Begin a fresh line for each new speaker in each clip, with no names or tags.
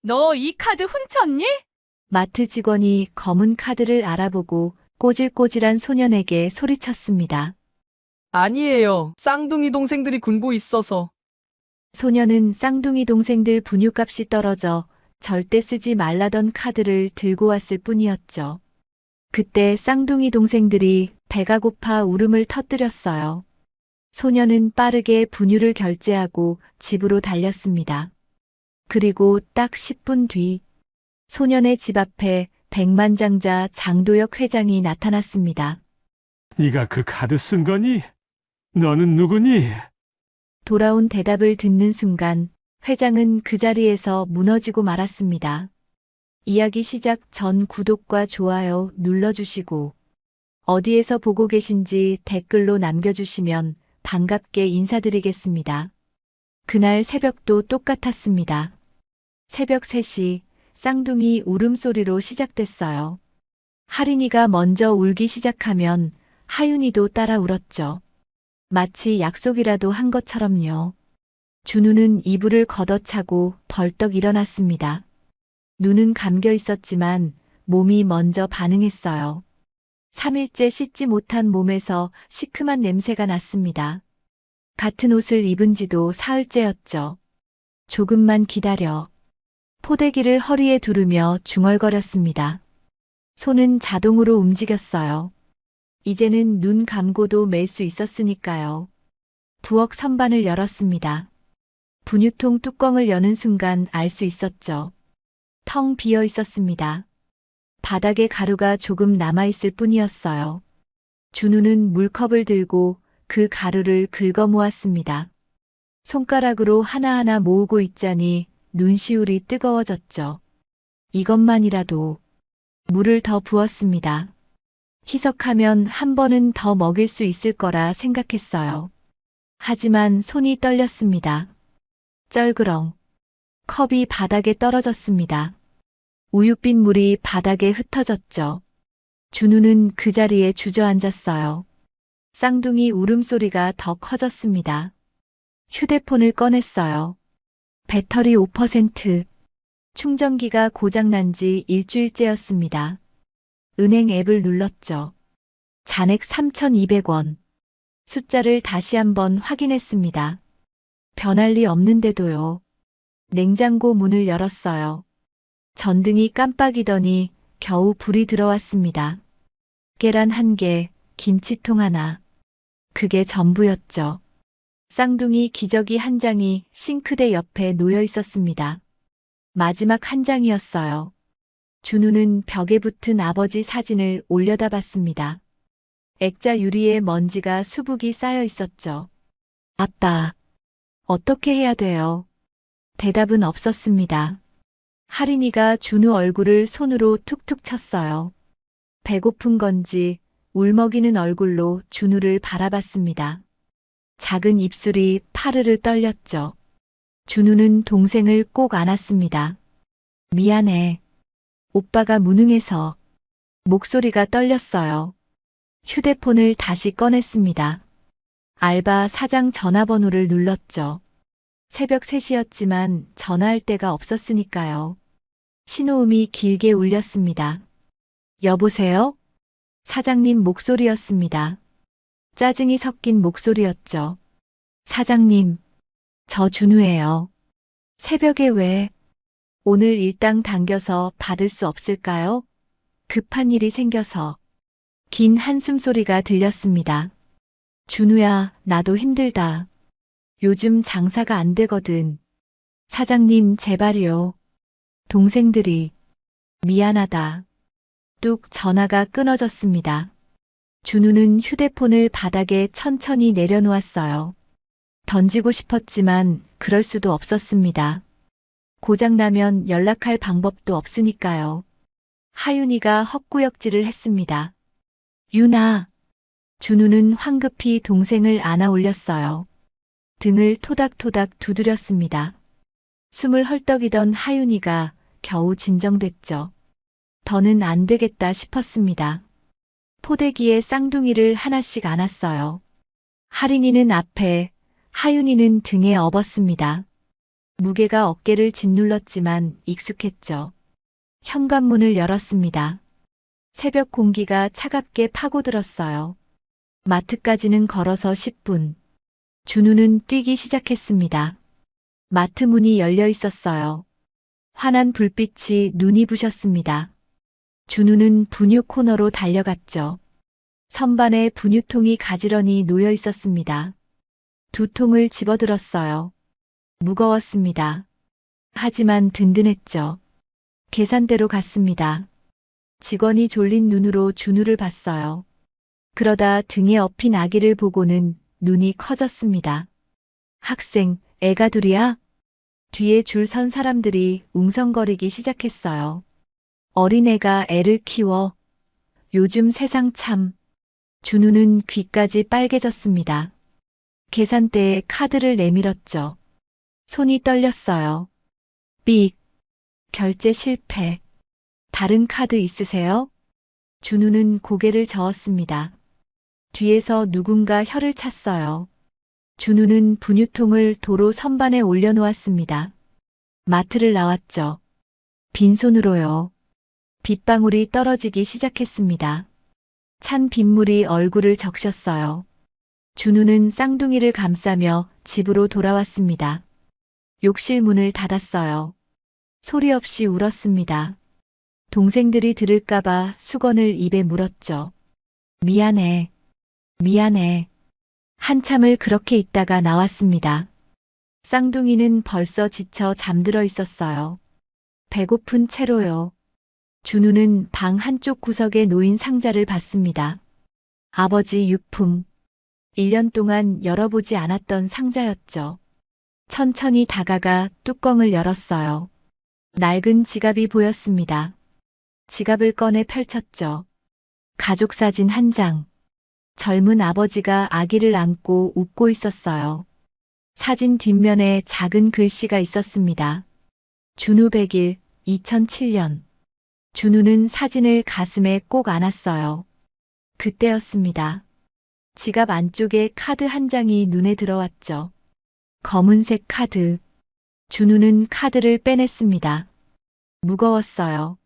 너 이 카드 훔쳤니?
마트 직원이 검은 카드를 알아보고 꼬질꼬질한 소년에게 소리쳤습니다.
아니에요. 쌍둥이 동생들이 굴고 있어서.
소년은 쌍둥이 동생들 분유값이 떨어져 절대 쓰지 말라던 카드를 들고 왔을 뿐이었죠. 그때 쌍둥이 동생들이 배가 고파 울음을 터뜨렸어요. 소년은 빠르게 분유를 결제하고 집으로 달렸습니다. 그리고 딱 10분 뒤 소년의 집 앞에 백만장자 장도혁 회장이 나타났습니다.
네가 그 카드 쓴 거니? 너는 누구니?
돌아온 대답을 듣는 순간 회장은 그 자리에서 무너지고 말았습니다. 이야기 시작 전 구독과 좋아요 눌러주시고 어디에서 보고 계신지 댓글로 남겨주시면 반갑게 인사드리겠습니다. 그날 새벽도 똑같았습니다. 새벽 3시 쌍둥이 울음소리로 시작됐어요. 하린이가 먼저 울기 시작하면 하윤이도 따라 울었죠. 마치 약속이라도 한 것처럼요. 준우는 이불을 걷어차고 벌떡 일어났습니다. 눈은 감겨 있었지만 몸이 먼저 반응했어요. 3일째 씻지 못한 몸에서 시큼한 냄새가 났습니다. 같은 옷을 입은 지도 사흘째였죠. 조금만 기다려. 포대기를 허리에 두르며 중얼거렸습니다. 손은 자동으로 움직였어요. 이제는 눈 감고도 맬 수 있었으니까요. 부엌 선반을 열었습니다. 분유통 뚜껑을 여는 순간 알 수 있었죠. 텅 비어 있었습니다. 바닥에 가루가 조금 남아있을 뿐이었어요. 준우는 물컵을 들고 그 가루를 긁어 모았습니다. 손가락으로 하나하나 모으고 있자니 눈시울이 뜨거워졌죠. 이것만이라도 물을 더 부었습니다. 희석하면 한 번은 더 먹일 수 있을 거라 생각했어요. 하지만 손이 떨렸습니다. 쩔그렁. 컵이 바닥에 떨어졌습니다. 우윳빛 물이 바닥에 흩어졌죠. 준우는 그 자리에 주저앉았어요. 쌍둥이 울음소리가 더 커졌습니다. 휴대폰을 꺼냈어요. 배터리 5%. 충전기가 고장난 지 일주일째였습니다. 은행 앱을 눌렀죠. 잔액 3,200원. 숫자를 다시 한번 확인했습니다. 변할 리 없는데도요. 냉장고 문을 열었어요. 전등이 깜빡이더니 겨우 불이 들어왔습니다. 계란 1개, 김치통 하나. 그게 전부였죠. 쌍둥이 기저귀 한 장이 싱크대 옆에 놓여 있었습니다. 마지막 한 장이었어요. 준우는 벽에 붙은 아버지 사진을 올려다봤습니다. 액자 유리에 먼지가 수북이 쌓여 있었죠. 아빠, 어떻게 해야 돼요? 대답은 없었습니다. 하린이가 준우 얼굴을 손으로 툭툭 쳤어요. 배고픈 건지 울먹이는 얼굴로 준우를 바라봤습니다. 작은 입술이 파르르 떨렸죠. 준우는 동생을 꼭 안았습니다. 미안해. 오빠가 무능해서. 목소리가 떨렸어요. 휴대폰을 다시 꺼냈습니다. 알바 사장 전화번호를 눌렀죠. 새벽 3시였지만 전화할 데가 없었으니까요. 신호음이 길게 울렸습니다. 여보세요? 사장님 목소리였습니다. 짜증이 섞인 목소리였죠. 사장님, 저 준우예요. 새벽에 왜? 오늘 일당 당겨서 받을 수 없을까요? 급한 일이 생겨서. 긴 한숨 소리가 들렸습니다. 준우야, 나도 힘들다. 요즘 장사가 안 되거든. 사장님, 제발요. 동생들이. 미안하다. 뚝 전화가 끊어졌습니다. 준우는 휴대폰을 바닥에 천천히 내려놓았어요. 던지고 싶었지만 그럴 수도 없었습니다. 고장나면 연락할 방법도 없으니까요. 하윤이가 헛구역질을 했습니다. 유나. 준우는 황급히 동생을 안아 올렸어요. 등을 토닥토닥 두드렸습니다. 숨을 헐떡이던 하윤이가 겨우 진정됐죠. 더는 안 되겠다 싶었습니다. 포대기에 쌍둥이를 하나씩 안았어요. 하린이는 앞에, 하윤이는 등에 업었습니다. 무게가 어깨를 짓눌렀지만 익숙했죠. 현관문을 열었습니다. 새벽 공기가 차갑게 파고들었어요. 마트까지는 걸어서 10분. 준우는 뛰기 시작했습니다. 마트 문이 열려 있었어요. 환한 불빛이 눈이 부셨습니다. 준우는 분유 코너로 달려갔죠. 선반에 분유통이 가지런히 놓여 있었습니다. 두 통을 집어들었어요. 무거웠습니다. 하지만 든든했죠. 계산대로 갔습니다. 직원이 졸린 눈으로 준우를 봤어요. 그러다 등에 업힌 아기를 보고는 눈이 커졌습니다. 학생, 애가 둘이야? 뒤에 줄 선 사람들이 웅성거리기 시작했어요. 어린애가 애를 키워. 요즘 세상 참. 준우는 귀까지 빨개졌습니다. 계산대에 카드를 내밀었죠. 손이 떨렸어요. 삑. 결제 실패. 다른 카드 있으세요? 준우는 고개를 저었습니다. 뒤에서 누군가 혀를 찼어요. 준우는 분유통을 도로 선반에 올려놓았습니다. 마트를 나왔죠. 빈손으로요. 빗방울이 떨어지기 시작했습니다. 찬 빗물이 얼굴을 적셨어요. 준우는 쌍둥이를 감싸며 집으로 돌아왔습니다. 욕실 문을 닫았어요. 소리 없이 울었습니다. 동생들이 들을까봐 수건을 입에 물었죠. 미안해. 미안해. 한참을 그렇게 있다가 나왔습니다. 쌍둥이는 벌써 지쳐 잠들어 있었어요. 배고픈 채로요. 준우는 방 한쪽 구석에 놓인 상자를 봤습니다. 아버지 유품. 1년 동안 열어보지 않았던 상자였죠. 천천히 다가가 뚜껑을 열었어요. 낡은 지갑이 보였습니다. 지갑을 꺼내 펼쳤죠. 가족사진 한 장. 젊은 아버지가 아기를 안고 웃고 있었어요. 사진 뒷면에 작은 글씨가 있었습니다. 준우 100일, 2007년. 준우는 사진을 가슴에 꼭 안았어요. 그때였습니다. 지갑 안쪽에 카드 한 장이 눈에 들어왔죠. 검은색 카드. 준우는 카드를 빼냈습니다. 무거웠어요.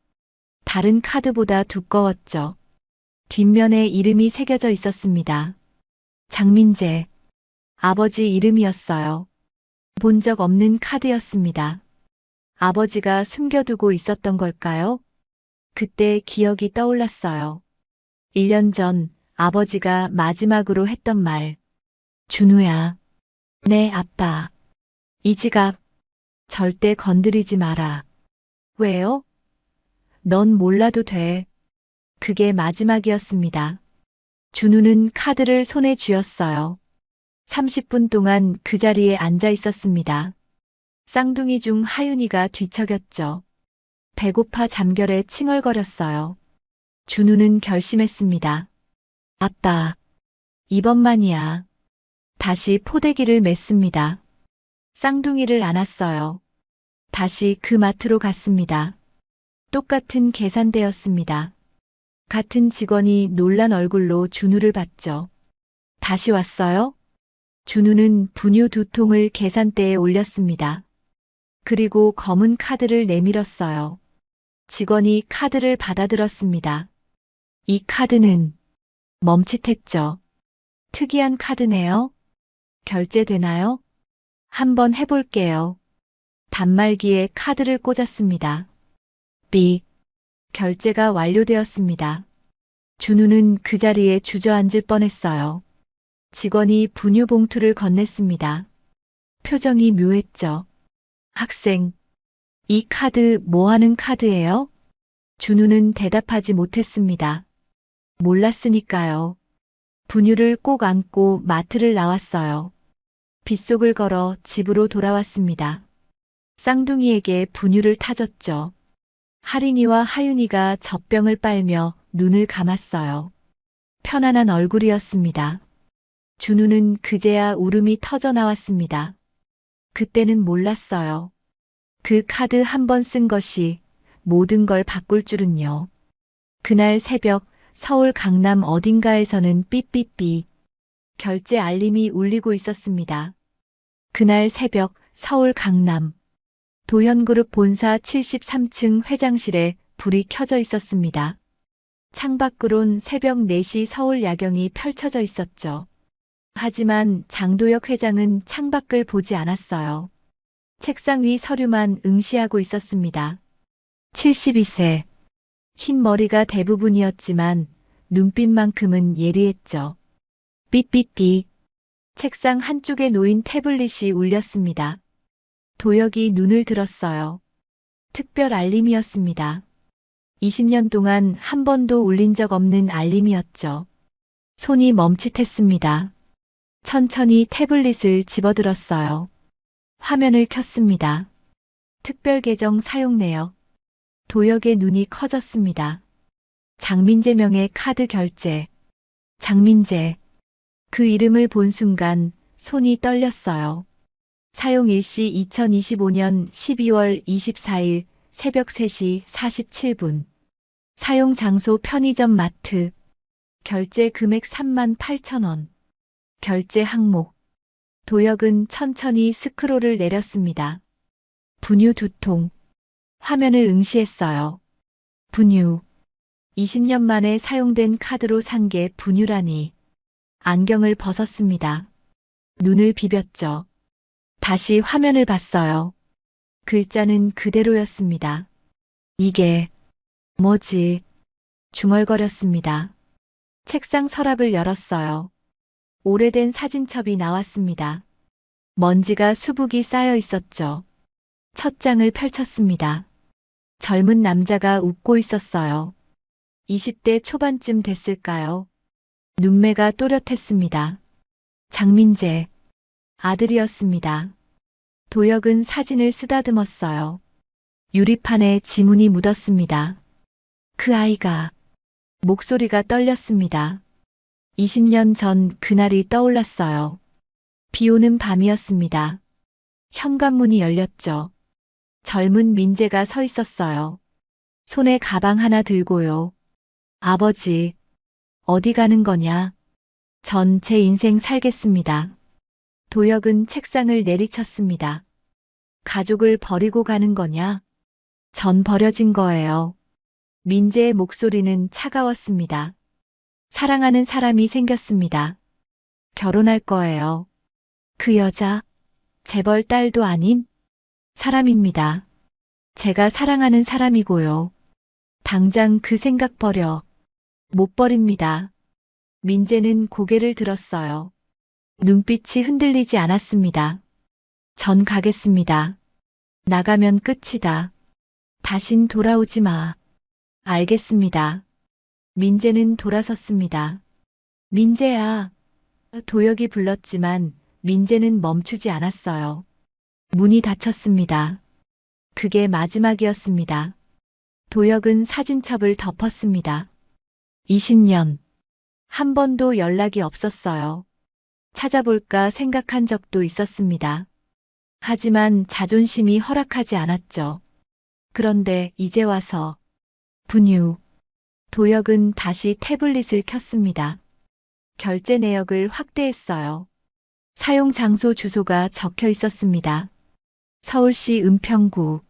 다른 카드보다 두꺼웠죠. 뒷면에 이름이 새겨져 있었습니다. 장민재. 아버지 이름이었어요. 본 적 없는 카드였습니다. 아버지가 숨겨두고 있었던 걸까요? 그때 기억이 떠올랐어요. 1년 전 아버지가 마지막으로 했던 말. 준우야. 네, 아빠. 이 지갑 절대 건드리지 마라. 왜요? 넌 몰라도 돼. 그게 마지막이었습니다. 준우는 카드를 손에 쥐었어요. 30분 동안 그 자리에 앉아 있었습니다. 쌍둥이 중 하윤이가 뒤척였죠. 배고파 잠결에 칭얼거렸어요. 준우는 결심했습니다. 아빠, 이번만이야. 다시 포대기를 맸습니다. 쌍둥이를 안았어요. 다시 그 마트로 갔습니다. 똑같은 계산대였습니다. 같은 직원이 놀란 얼굴로 준우를 봤죠. 다시 왔어요? 준우는 분유 2통을 계산대에 올렸습니다. 그리고 검은 카드를 내밀었어요. 직원이 카드를 받아들었습니다. 이 카드는 멈칫했죠. 특이한 카드네요. 결제되나요? 한번 해볼게요. 단말기에 카드를 꽂았습니다. 삑. 결제가 완료되었습니다. 준우는 그 자리에 주저앉을 뻔했어요. 직원이 분유 봉투를 건넸습니다. 표정이 묘했죠. 학생, 이 카드 뭐 하는 카드예요? 준우는 대답하지 못했습니다. 몰랐으니까요. 분유를 꼭 안고 마트를 나왔어요. 빗속을 걸어 집으로 돌아왔습니다. 쌍둥이에게 분유를 타줬죠. 하린이와 하윤이가 젖병을 빨며 눈을 감았어요. 편안한 얼굴이었습니다. 준우는 그제야 울음이 터져 나왔습니다. 그때는 몰랐어요. 그 카드 한 번 쓴 것이 모든 걸 바꿀 줄은요. 그날 새벽 서울 강남 어딘가에서는 삐삐삐 결제 알림이 울리고 있었습니다. 그날 새벽 서울 강남 도현그룹 본사 73층 회장실에 불이 켜져 있었습니다. 창밖으론 새벽 4시 서울 야경이 펼쳐져 있었죠. 하지만 장도혁 회장은 창밖을 보지 않았어요. 책상 위 서류만 응시하고 있었습니다. 72세. 흰 머리가 대부분이었지만 눈빛만큼은 예리했죠. 삐삐삐. 책상 한쪽에 놓인 태블릿이 울렸습니다. 도혁이 눈을 들었어요. 특별 알림이었습니다. 20년 동안 한 번도 울린 적 없는 알림이었죠. 손이 멈칫했습니다. 천천히 태블릿을 집어들었어요. 화면을 켰습니다. 특별 계정 사용 내역. 도혁의 눈이 커졌습니다. 장민재 명의 카드 결제. 장민재. 그 이름을 본 순간 손이 떨렸어요. 사용 일시 2025년 12월 24일 새벽 3시 47분. 사용 장소 편의점 마트. 결제 금액 38,000원. 결제 항목. 도혁은 천천히 스크롤을 내렸습니다. 분유 2통. 화면을 응시했어요. 분유. 20년 만에 사용된 카드로 산 게 분유라니. 안경을 벗었습니다. 눈을 비볐죠. 다시 화면을 봤어요. 글자는 그대로였습니다. 이게 뭐지? 중얼거렸습니다. 책상 서랍을 열었어요. 오래된 사진첩이 나왔습니다. 먼지가 수북이 쌓여 있었죠. 첫 장을 펼쳤습니다. 젊은 남자가 웃고 있었어요. 20대 초반쯤 됐을까요? 눈매가 또렷했습니다. 장민재. 아들이었습니다. 도혁은 사진을 쓰다듬었어요. 유리판에 지문이 묻었습니다. 그 아이가. 목소리가 떨렸습니다. 20년 전 그날이 떠올랐어요. 비 오는 밤이었습니다. 현관문이 열렸죠. 젊은 민재가 서 있었어요. 손에 가방 하나 들고요. 아버지, 어디 가는 거냐? 전 제 인생 살겠습니다. 도혁은 책상을 내리쳤습니다. 가족을 버리고 가는 거냐? 전 버려진 거예요. 민재의 목소리는 차가웠습니다. 사랑하는 사람이 생겼습니다. 결혼할 거예요. 그 여자, 재벌 딸도 아닌 사람입니다. 제가 사랑하는 사람이고요. 당장 그 생각 버려. 못 버립니다. 민재는 고개를 들었어요. 눈빛이 흔들리지 않았습니다. 전 가겠습니다. 나가면 끝이다. 다신 돌아오지 마. 알겠습니다. 민재는 돌아섰습니다. 민재야. 도혁이 불렀지만 민재는 멈추지 않았어요. 문이 닫혔습니다. 그게 마지막이었습니다. 도혁은 사진첩을 덮었습니다. 20년. 한 번도 연락이 없었어요. 찾아볼까 생각한 적도 있었습니다. 하지만 자존심이 허락하지 않았죠. 그런데 이제 와서 분유. 도혁은 다시 태블릿을 켰습니다. 결제 내역을 확대했어요. 사용 장소 주소가 적혀 있었습니다. 서울시 은평구.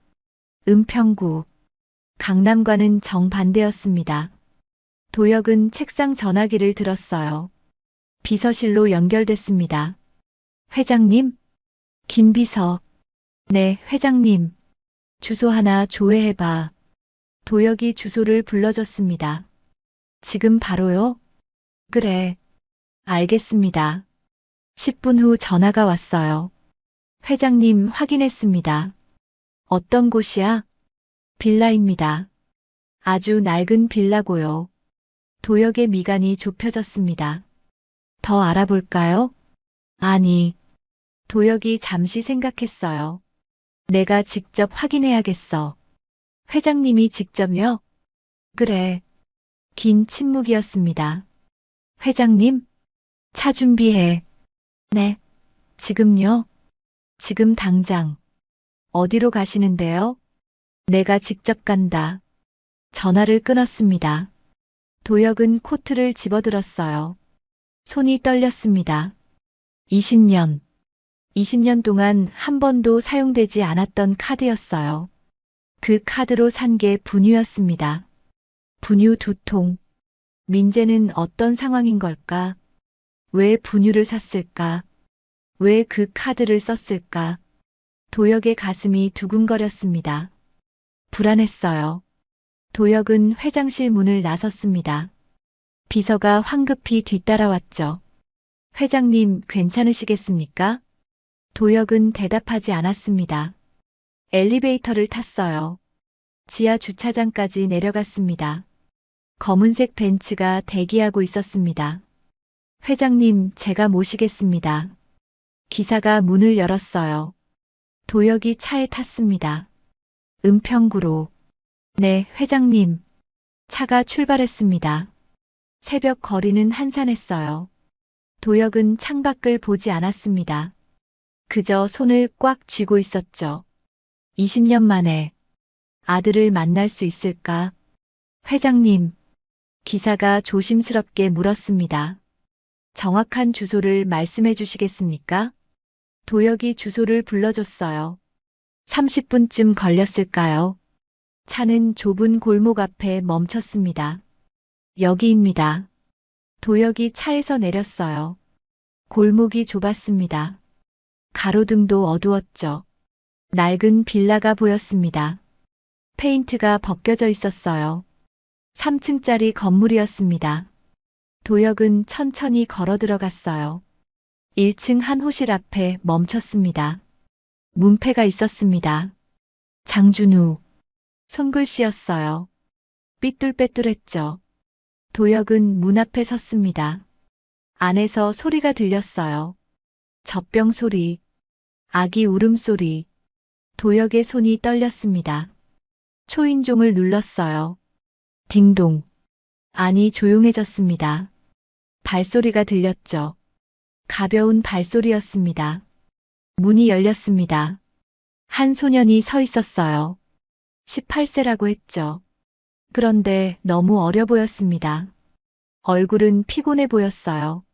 은평구. 강남과는 정반대였습니다. 도혁은 책상 전화기를 들었어요. 비서실로 연결됐습니다. 회장님? 김비서. 네, 회장님. 주소 하나 조회해봐. 도혁이 주소를 불러줬습니다. 지금 바로요? 그래. 알겠습니다. 10분 후 전화가 왔어요. 회장님 확인했습니다. 어떤 곳이야? 빌라입니다. 아주 낡은 빌라고요. 도혁의 미간이 좁혀졌습니다. 더 알아볼까요? 아니. 도혁이 잠시 생각했어요. 내가 직접 확인해야겠어. 회장님이 직접요? 그래. 긴 침묵이었습니다. 회장님? 차 준비해. 네. 지금요? 지금 당장. 어디로 가시는데요? 내가 직접 간다. 전화를 끊었습니다. 도혁은 코트를 집어들었어요. 손이 떨렸습니다. 20년. 20년 동안 한 번도 사용되지 않았던 카드였어요. 그 카드로 산 게 분유였습니다. 분유 2통. 민재는 어떤 상황인 걸까? 왜 분유를 샀을까? 왜 그 카드를 썼을까? 도혁의 가슴이 두근거렸습니다. 불안했어요. 도혁은 회장실 문을 나섰습니다. 비서가 황급히 뒤따라왔죠. 회장님, 괜찮으시겠습니까? 도혁은 대답하지 않았습니다. 엘리베이터를 탔어요. 지하 주차장까지 내려갔습니다. 검은색 벤츠가 대기하고 있었습니다. 회장님, 제가 모시겠습니다. 기사가 문을 열었어요. 도혁이 차에 탔습니다. 은평구로. 네, 회장님. 차가 출발했습니다. 새벽 거리는 한산했어요. 도혁은 창밖을 보지 않았습니다. 그저 손을 꽉 쥐고 있었죠. 20년 만에 아들을 만날 수 있을까? 회장님, 기사가 조심스럽게 물었습니다. 정확한 주소를 말씀해 주시겠습니까? 도혁이 주소를 불러줬어요. 30분쯤 걸렸을까요? 차는 좁은 골목 앞에 멈췄습니다. 여기입니다. 도혁이 차에서 내렸어요. 골목이 좁았습니다. 가로등도 어두웠죠. 낡은 빌라가 보였습니다. 페인트가 벗겨져 있었어요. 3층짜리 건물이었습니다. 도혁은 천천히 걸어 들어갔어요. 1층 한 호실 앞에 멈췄습니다. 문패가 있었습니다. 장준우. 손글씨였어요. 삐뚤빼뚤했죠. 도혁은 문 앞에 섰습니다. 안에서 소리가 들렸어요. 젖병 소리, 아기 울음소리. 도혁의 손이 떨렸습니다. 초인종을 눌렀어요. 딩동. 안이 조용해졌습니다. 발소리가 들렸죠. 가벼운 발소리였습니다. 문이 열렸습니다. 한 소년이 서 있었어요. 18세라고 했죠. 그런데 너무 어려 보였습니다. 얼굴은 피곤해 보였어요.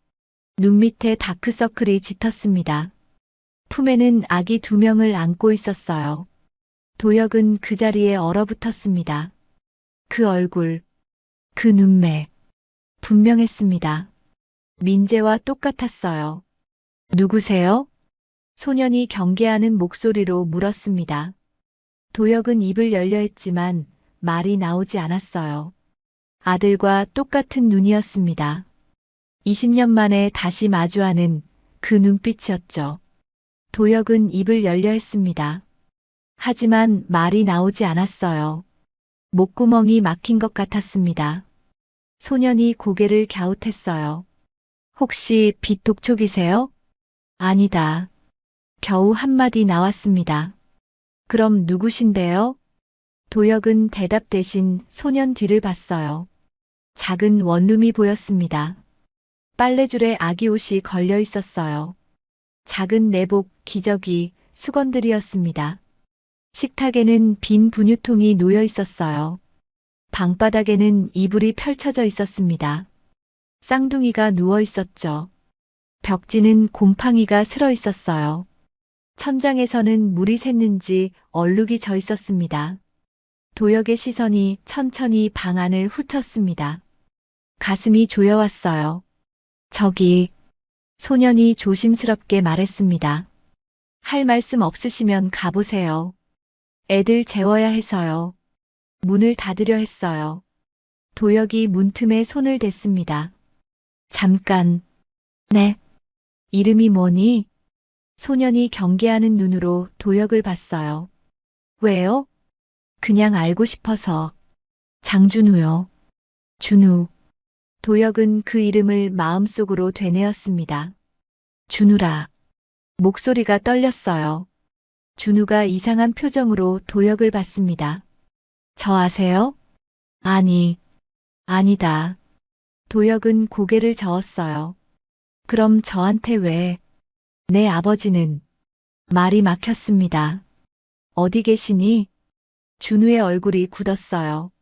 눈 밑에 다크서클이 짙었습니다. 품에는 아기 2명을 안고 있었어요. 도혁은 그 자리에 얼어붙었습니다. 그 얼굴, 그 눈매, 분명했습니다. 민재와 똑같았어요. 누구세요? 소년이 경계하는 목소리로 물었습니다. 도혁은 입을 열려 했지만 말이 나오지 않았어요. 아들과 똑같은 눈이었습니다. 20년 만에 다시 마주하는 그 눈빛이었죠. 도혁은 입을 열려 했습니다. 하지만 말이 나오지 않았어요. 목구멍이 막힌 것 같았습니다. 소년이 고개를 갸웃했어요. 혹시 빛독촉이세요? 아니다. 겨우 한마디 나왔습니다. 그럼 누구신데요? 도혁은 대답 대신 소년 뒤를 봤어요. 작은 원룸이 보였습니다. 빨래줄에 아기 옷이 걸려 있었어요. 작은 내복, 기저귀, 수건들이었습니다. 식탁에는 빈 분유통이 놓여 있었어요. 방바닥에는 이불이 펼쳐져 있었습니다. 쌍둥이가 누워 있었죠. 벽지는 곰팡이가 슬어 있었어요. 천장에서는 물이 샜는지 얼룩이 져 있었습니다. 도혁의 시선이 천천히 방 안을 훑었습니다. 가슴이 조여왔어요. 저기, 소년이 조심스럽게 말했습니다. 할 말씀 없으시면 가보세요. 애들 재워야 해서요. 문을 닫으려 했어요. 도혁이 문틈에 손을 댔습니다. 잠깐. 네. 이름이 뭐니? 소년이 경계하는 눈으로 도혁을 봤어요. 왜요? 그냥 알고 싶어서. 장준우요. 준우. 도혁은 그 이름을 마음속으로 되뇌었습니다. 준우라. 목소리가 떨렸어요. 준우가 이상한 표정으로 도혁을 봤습니다. 저 아세요? 아니, 아니다. 도혁은 고개를 저었어요. 그럼 저한테 왜? 내 아버지는? 말이 막혔습니다. 어디 계시니? 준우의 얼굴이 굳었어요.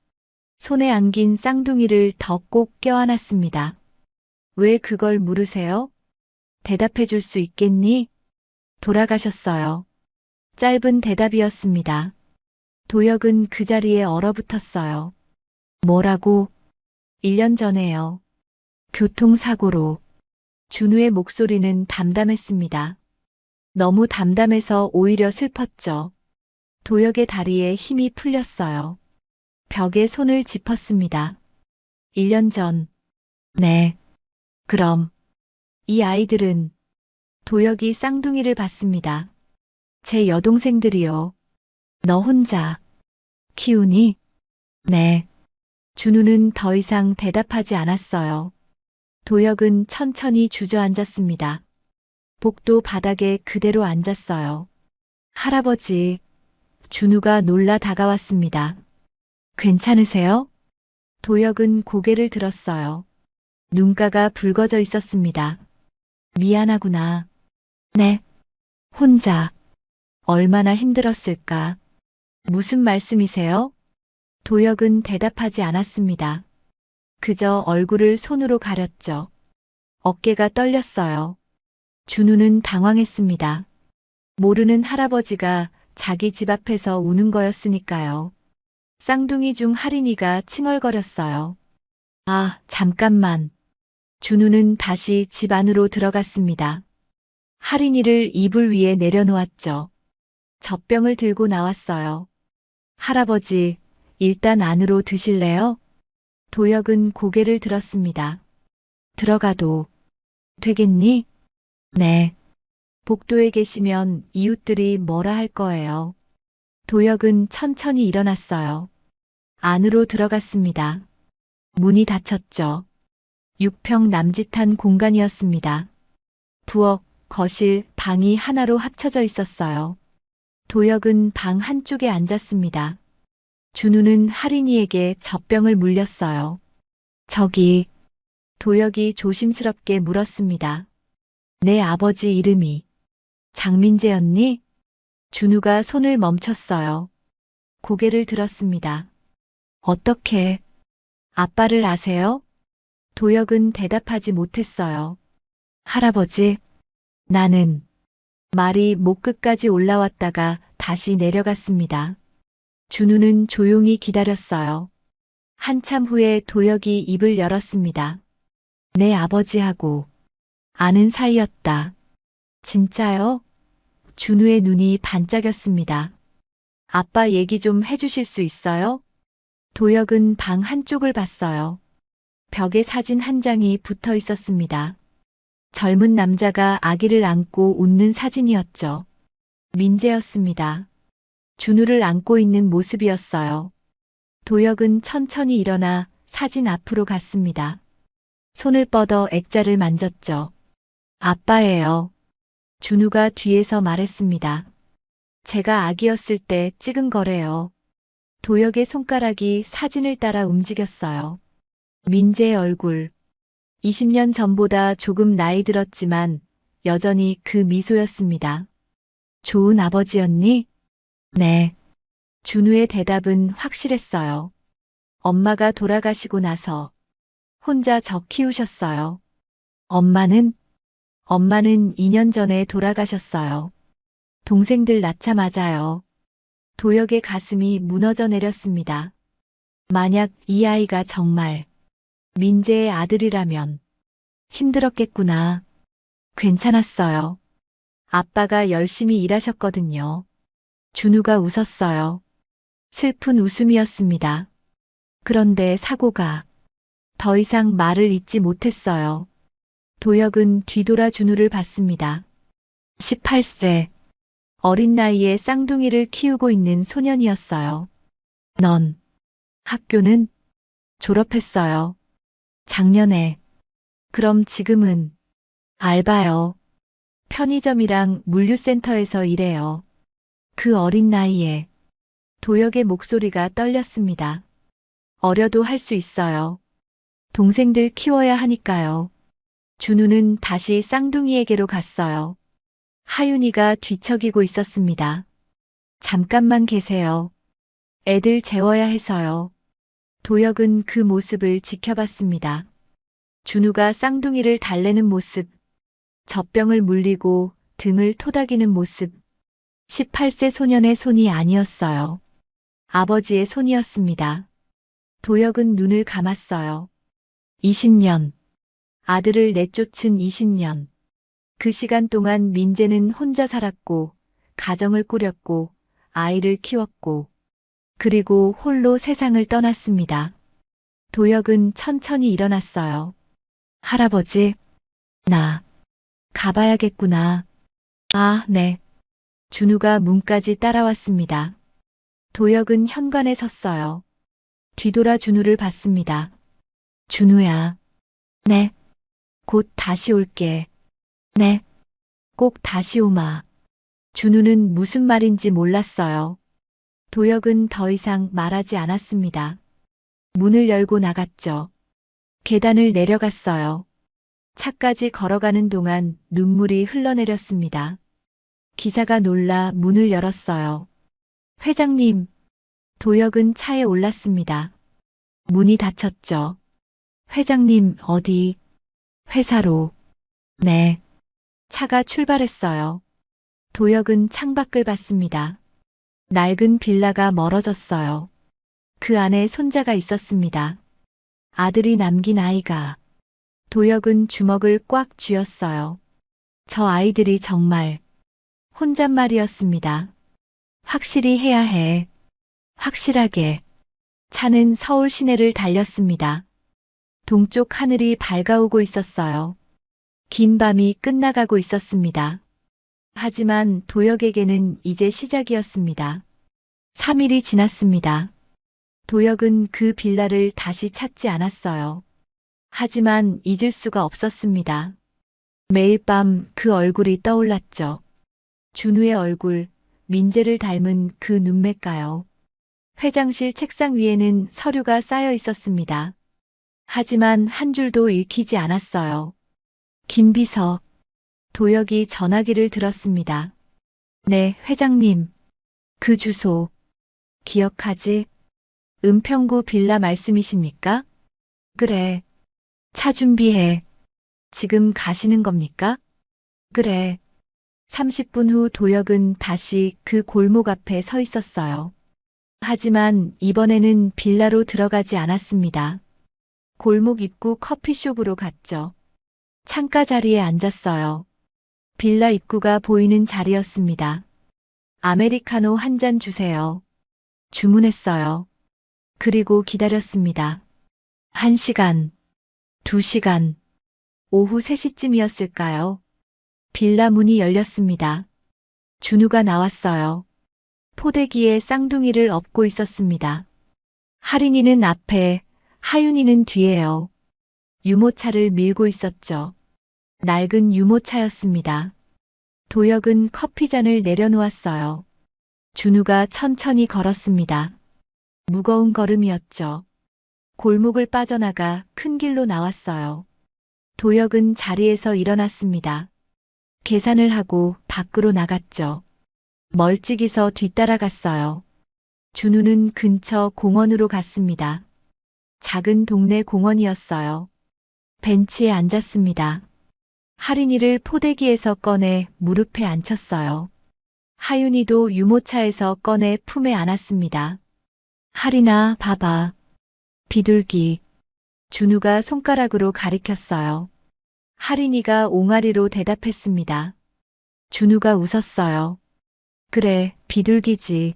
손에 안긴 쌍둥이를 더 꼭 껴안았습니다. 왜 그걸 물으세요? 대답해 줄 수 있겠니? 돌아가셨어요. 짧은 대답이었습니다. 도혁은 그 자리에 얼어붙었어요. 뭐라고? 1년 전에요. 교통사고로. 준우의 목소리는 담담했습니다. 너무 담담해서 오히려 슬펐죠. 도혁의 다리에 힘이 풀렸어요. 벽에 손을 짚었습니다. 1년 전. 네. 그럼 이 아이들은 도혁이 쌍둥이를 봤습니다. 제 여동생들이요. 너 혼자 키우니? 네. 준우는 더 이상 대답하지 않았어요. 도혁은 천천히 주저앉았습니다. 복도 바닥에 그대로 앉았어요. 할아버지, 준우가 놀라 다가왔습니다. 괜찮으세요? 도혁은 고개를 들었어요. 눈가가 붉어져 있었습니다. 미안하구나. 네. 혼자. 얼마나 힘들었을까. 무슨 말씀이세요? 도혁은 대답하지 않았습니다. 그저 얼굴을 손으로 가렸죠. 어깨가 떨렸어요. 준우는 당황했습니다. 모르는 할아버지가 자기 집 앞에서 우는 거였으니까요. 쌍둥이 중 할인이가 칭얼거렸어요. 아, 잠깐만. 준우는 다시 집 안으로 들어갔습니다. 할인이를 이불 위에 내려놓았죠. 젖병을 들고 나왔어요. 할아버지, 일단 안으로 드실래요? 도혁은 고개를 들었습니다. 들어가도 되겠니? 네. 복도에 계시면 이웃들이 뭐라 할 거예요. 도혁은 천천히 일어났어요. 안으로 들어갔습니다. 문이 닫혔죠. 6평 남짓한 공간이었습니다. 부엌, 거실, 방이 하나로 합쳐져 있었어요. 도혁은 방 한쪽에 앉았습니다. 준우는 할인이에게 젖병을 물렸어요. 저기, 도혁이 조심스럽게 물었습니다. 내 아버지 이름이 장민재였니? 준우가 손을 멈췄어요. 고개를 들었습니다. 어떻게 아빠를 아세요? 도혁은 대답하지 못했어요. 할아버지, 나는 말이 목 끝까지 올라왔다가 다시 내려갔습니다. 준우는 조용히 기다렸어요. 한참 후에 도혁이 입을 열었습니다. 내 아버지하고 아는 사이였다. 진짜요? 준우의 눈이 반짝였습니다. 아빠 얘기 좀 해주실 수 있어요? 도혁은 방 한쪽을 봤어요. 벽에 사진 한 장이 붙어 있었습니다. 젊은 남자가 아기를 안고 웃는 사진이었죠. 민재였습니다. 준우를 안고 있는 모습이었어요. 도혁은 천천히 일어나 사진 앞으로 갔습니다. 손을 뻗어 액자를 만졌죠. 아빠예요. 준우가 뒤에서 말했습니다. 제가 아기였을 때 찍은 거래요. 도혁의 손가락이 사진을 따라 움직였어요. 민재의 얼굴. 20년 전보다 조금 나이 들었지만 여전히 그 미소였습니다. 좋은 아버지였니? 네. 준우의 대답은 확실했어요. 엄마가 돌아가시고 나서 혼자 저 키우셨어요. 엄마는 2년 전에 돌아가셨어요. 동생들 낳자마자요. 도혁의 가슴이 무너져 내렸습니다. 만약 이 아이가 정말 민재의 아들이라면 힘들었겠구나. 괜찮았어요. 아빠가 열심히 일하셨거든요. 준우가 웃었어요. 슬픈 웃음이었습니다. 그런데 사고가 더 이상 말을 잇지 못했어요. 도혁은 뒤돌아 준우를 봤습니다. 18세. 어린 나이에 쌍둥이를 키우고 있는 소년이었어요. 넌 학교는 졸업했어요. 작년에. 그럼 지금은 알바요. 편의점이랑 물류센터에서 일해요. 그 어린 나이에 도혁의 목소리가 떨렸습니다. 어려도 할 수 있어요. 동생들 키워야 하니까요. 준우는 다시 쌍둥이에게로 갔어요. 하윤이가 뒤척이고 있었습니다. 잠깐만 계세요. 애들 재워야 해서요. 도혁은 그 모습을 지켜봤습니다. 준우가 쌍둥이를 달래는 모습, 젖병을 물리고 등을 토닥이는 모습. 18세 소년의 손이 아니었어요. 아버지의 손이었습니다. 도혁은 눈을 감았어요. 20년. 아들을 내쫓은 20년. 그 시간 동안 민재는 혼자 살았고, 가정을 꾸렸고, 아이를 키웠고, 그리고 홀로 세상을 떠났습니다. 도혁은 천천히 일어났어요. 할아버지, 나 가봐야겠구나. 아, 네. 준우가 문까지 따라왔습니다. 도혁은 현관에 섰어요. 뒤돌아 준우를 봤습니다. 준우야. 네. 곧 다시 올게. 네. 꼭 다시 오마. 준우는 무슨 말인지 몰랐어요. 도혁은 더 이상 말하지 않았습니다. 문을 열고 나갔죠. 계단을 내려갔어요. 차까지 걸어가는 동안 눈물이 흘러내렸습니다. 기사가 놀라 문을 열었어요. 회장님. 도혁은 차에 올랐습니다. 문이 닫혔죠. 회장님, 어디? 회사로. 네. 차가 출발했어요. 도혁은 창밖을 봤습니다. 낡은 빌라가 멀어졌어요. 그 안에 손자가 있었습니다. 아들이 남긴 아이가. 도혁은 주먹을 꽉 쥐었어요. 저 아이들이 정말 혼잣말이었습니다. 확실히 해야 해. 확실하게. 차는 서울 시내를 달렸습니다. 동쪽 하늘이 밝아오고 있었어요. 긴 밤이 끝나가고 있었습니다. 하지만 도혁에게는 이제 시작이었습니다. 3일이 지났습니다. 도혁은 그 빌라를 다시 찾지 않았어요. 하지만 잊을 수가 없었습니다. 매일 밤 그 얼굴이 떠올랐죠. 준우의 얼굴, 민재를 닮은 그 눈매가요. 회장실 책상 위에는 서류가 쌓여 있었습니다. 하지만 한 줄도 읽히지 않았어요. 김비서. 도혁이 전화기를 들었습니다. 네, 회장님. 그 주소. 기억하지? 은평구 빌라 말씀이십니까? 그래. 차 준비해. 지금 가시는 겁니까? 그래. 30분 후 도혁은 다시 그 골목 앞에 서 있었어요. 하지만 이번에는 빌라로 들어가지 않았습니다. 골목 입구 커피숍으로 갔죠. 창가 자리에 앉았어요. 빌라 입구가 보이는 자리였습니다. 아메리카노 한 잔 주세요. 주문했어요. 그리고 기다렸습니다. 1시간, 2시간, 오후 3시쯤이었을까요? 빌라 문이 열렸습니다. 준우가 나왔어요. 포대기에 쌍둥이를 업고 있었습니다. 하린이는 앞에, 하윤이는 뒤에요. 유모차를 밀고 있었죠. 낡은 유모차였습니다. 도혁은 커피잔을 내려놓았어요. 준우가 천천히 걸었습니다. 무거운 걸음이었죠. 골목을 빠져나가 큰 길로 나왔어요. 도혁은 자리에서 일어났습니다. 계산을 하고 밖으로 나갔죠. 멀찍이서 뒤따라갔어요. 준우는 근처 공원으로 갔습니다. 작은 동네 공원이었어요. 벤치에 앉았습니다. 하린이를 포대기에서 꺼내 무릎에 앉혔어요. 하윤이도 유모차에서 꺼내 품에 안았습니다. 하린아, 봐봐. 비둘기. 준우가 손가락으로 가리켰어요. 하린이가 옹알이로 대답했습니다. 준우가 웃었어요. 그래, 비둘기지.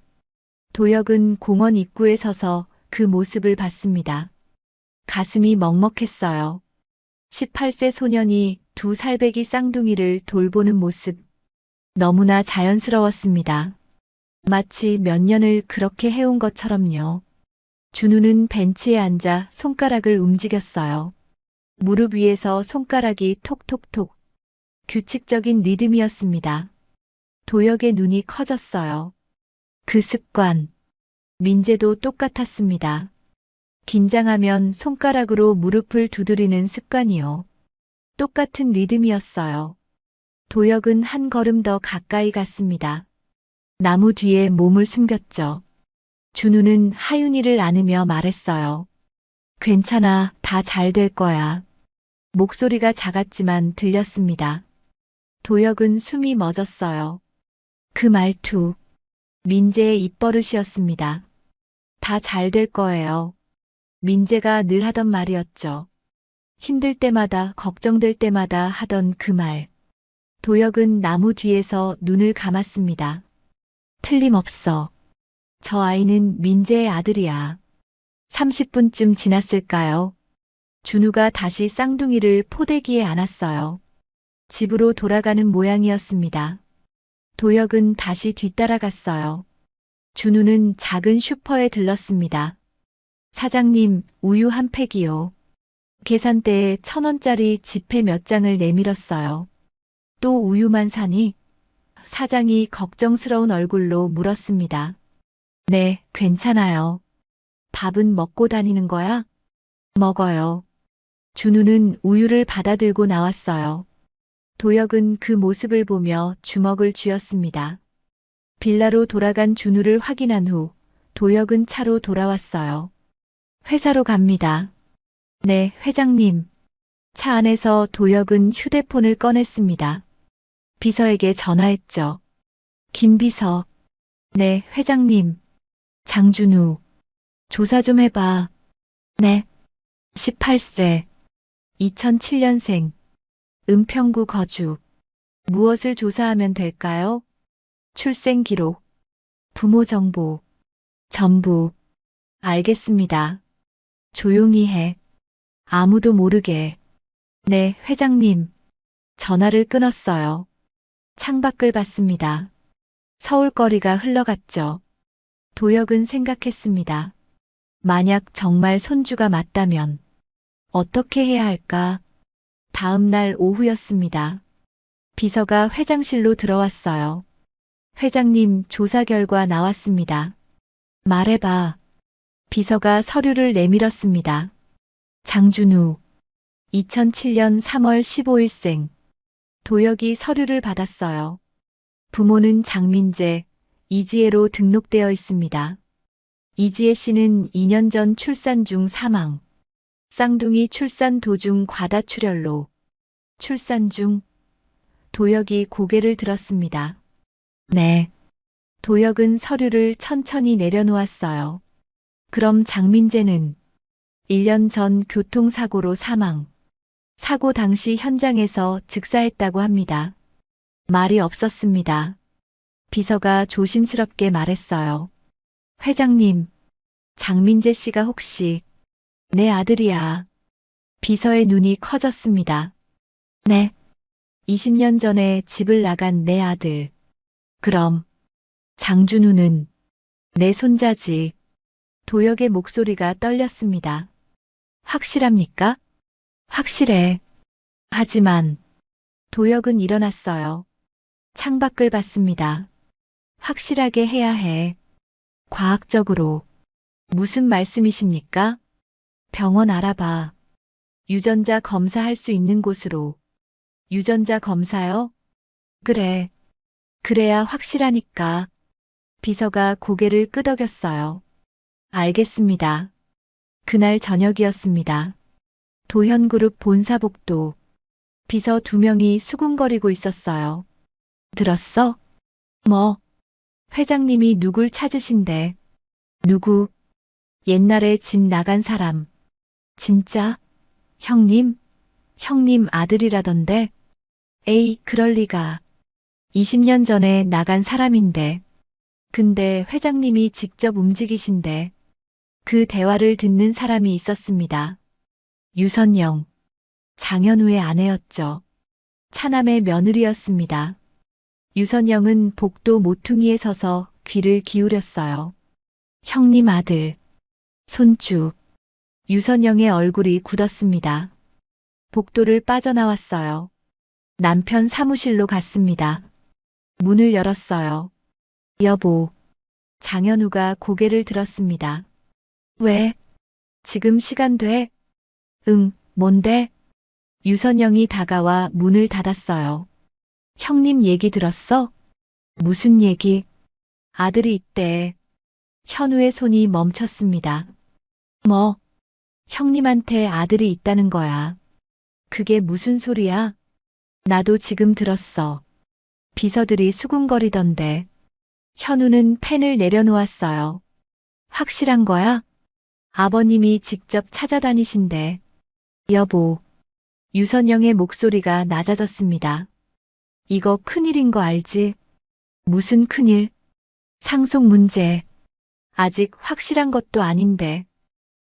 도혁은 공원 입구에 서서 그 모습을 봤습니다. 가슴이 먹먹했어요. 18세 소년이 두 살배기 쌍둥이를 돌보는 모습. 너무나 자연스러웠습니다. 마치 몇 년을 그렇게 해온 것처럼요. 준우는 벤치에 앉아 손가락을 움직였어요. 무릎 위에서 손가락이 톡톡톡. 규칙적인 리듬이었습니다. 도혁의 눈이 커졌어요. 그 습관. 민재도 똑같았습니다. 긴장하면 손가락으로 무릎을 두드리는 습관이요. 똑같은 리듬이었어요. 도혁은 한 걸음 더 가까이 갔습니다. 나무 뒤에 몸을 숨겼죠. 준우는 하윤이를 안으며 말했어요. 괜찮아, 다 잘 될 거야. 목소리가 작았지만 들렸습니다. 도혁은 숨이 멎었어요. 그 말투, 민재의 입버릇이었습니다. 다 잘 될 거예요. 민재가 늘 하던 말이었죠. 힘들 때마다, 걱정될 때마다 하던 그 말. 도혁은 나무 뒤에서 눈을 감았습니다. 틀림없어. 저 아이는 민재의 아들이야. 30분쯤 지났을까요? 준우가 다시 쌍둥이를 포대기에 안았어요. 집으로 돌아가는 모양이었습니다. 도혁은 다시 뒤따라갔어요. 준우는 작은 슈퍼에 들렀습니다. 사장님, 우유 한 팩이요. 계산대에 1,000원짜리 지폐 몇 장을 내밀었어요. 또 우유만 사니? 사장이 걱정스러운 얼굴로 물었습니다. 네, 괜찮아요. 밥은 먹고 다니는 거야? 먹어요. 준우는 우유를 받아들고 나왔어요. 도혁은 그 모습을 보며 주먹을 쥐었습니다. 빌라로 돌아간 준우를 확인한 후 도혁은 차로 돌아왔어요. 회사로 갑니다. 네, 회장님. 차 안에서 도혁은 휴대폰을 꺼냈습니다. 비서에게 전화했죠. 김 비서. 네, 회장님. 장준우. 조사 좀 해봐. 네. 18세. 2007년생. 은평구 거주. 무엇을 조사하면 될까요? 출생 기록. 부모 정보. 전부. 알겠습니다. 조용히 해. 아무도 모르게. 네, 회장님. 전화를 끊었어요. 창밖을 봤습니다. 서울거리가 흘러갔죠. 도혁은 생각했습니다. 만약 정말 손주가 맞다면 어떻게 해야 할까? 다음 날 오후였습니다. 비서가 회장실로 들어왔어요. 회장님, 조사 결과 나왔습니다. 말해봐. 비서가 서류를 내밀었습니다. 장준우. 2007년 3월 15일생. 도혁이 서류를 받았어요. 부모는 장민재, 이지혜로 등록되어 있습니다. 이지혜 씨는 2년 전 출산 중 사망. 쌍둥이 출산 도중 과다출혈로. 출산 중. 도혁이 고개를 들었습니다. 네. 도혁은 서류를 천천히 내려놓았어요. 그럼 장민재는 1년 전 교통사고로 사망. 사고 당시 현장에서 즉사했다고 합니다. 말이 없었습니다. 비서가 조심스럽게 말했어요. 회장님, 장민재 씨가 혹시 내 아들이야. 비서의 눈이 커졌습니다. 네. 20년 전에 집을 나간 내 아들. 그럼 장준우는 내 손자지. 도혁의 목소리가 떨렸습니다. 확실합니까? 확실해. 하지만 도혁은 일어났어요. 창밖을 봤습니다. 확실하게 해야 해. 과학적으로. 무슨 말씀이십니까? 병원 알아봐. 유전자 검사할 수 있는 곳으로. 유전자 검사요? 그래. 그래야 확실하니까. 비서가 고개를 끄덕였어요. 알겠습니다. 그날 저녁이었습니다. 도현그룹 본사복도. 비서 2명이 수군거리고 있었어요. 들었어? 뭐? 회장님이 누굴 찾으신대. 누구? 옛날에 집 나간 사람. 진짜? 형님? 형님 아들이라던데? 에이, 그럴 리가. 20년 전에 나간 사람인데. 근데 회장님이 직접 움직이신대. 그 대화를 듣는 사람이 있었습니다. 유선영. 장현우의 아내였죠. 차남의 며느리였습니다. 유선영은 복도 모퉁이에 서서 귀를 기울였어요. 형님 아들. 손주. 유선영의 얼굴이 굳었습니다. 복도를 빠져나왔어요. 남편 사무실로 갔습니다. 문을 열었어요. 여보. 장현우가 고개를 들었습니다. 왜? 지금 시간 돼? 응, 뭔데? 유선영이 다가와 문을 닫았어요. 형님 얘기 들었어? 무슨 얘기? 아들이 있대. 현우의 손이 멈췄습니다. 뭐? 형님한테 아들이 있다는 거야. 그게 무슨 소리야? 나도 지금 들었어. 비서들이 수군거리던데. 현우는 펜을 내려놓았어요. 확실한 거야? 아버님이 직접 찾아다니신대. 여보. 유선영의 목소리가 낮아졌습니다. 이거 큰일인 거 알지? 무슨 큰일? 상속 문제. 아직 확실한 것도 아닌데.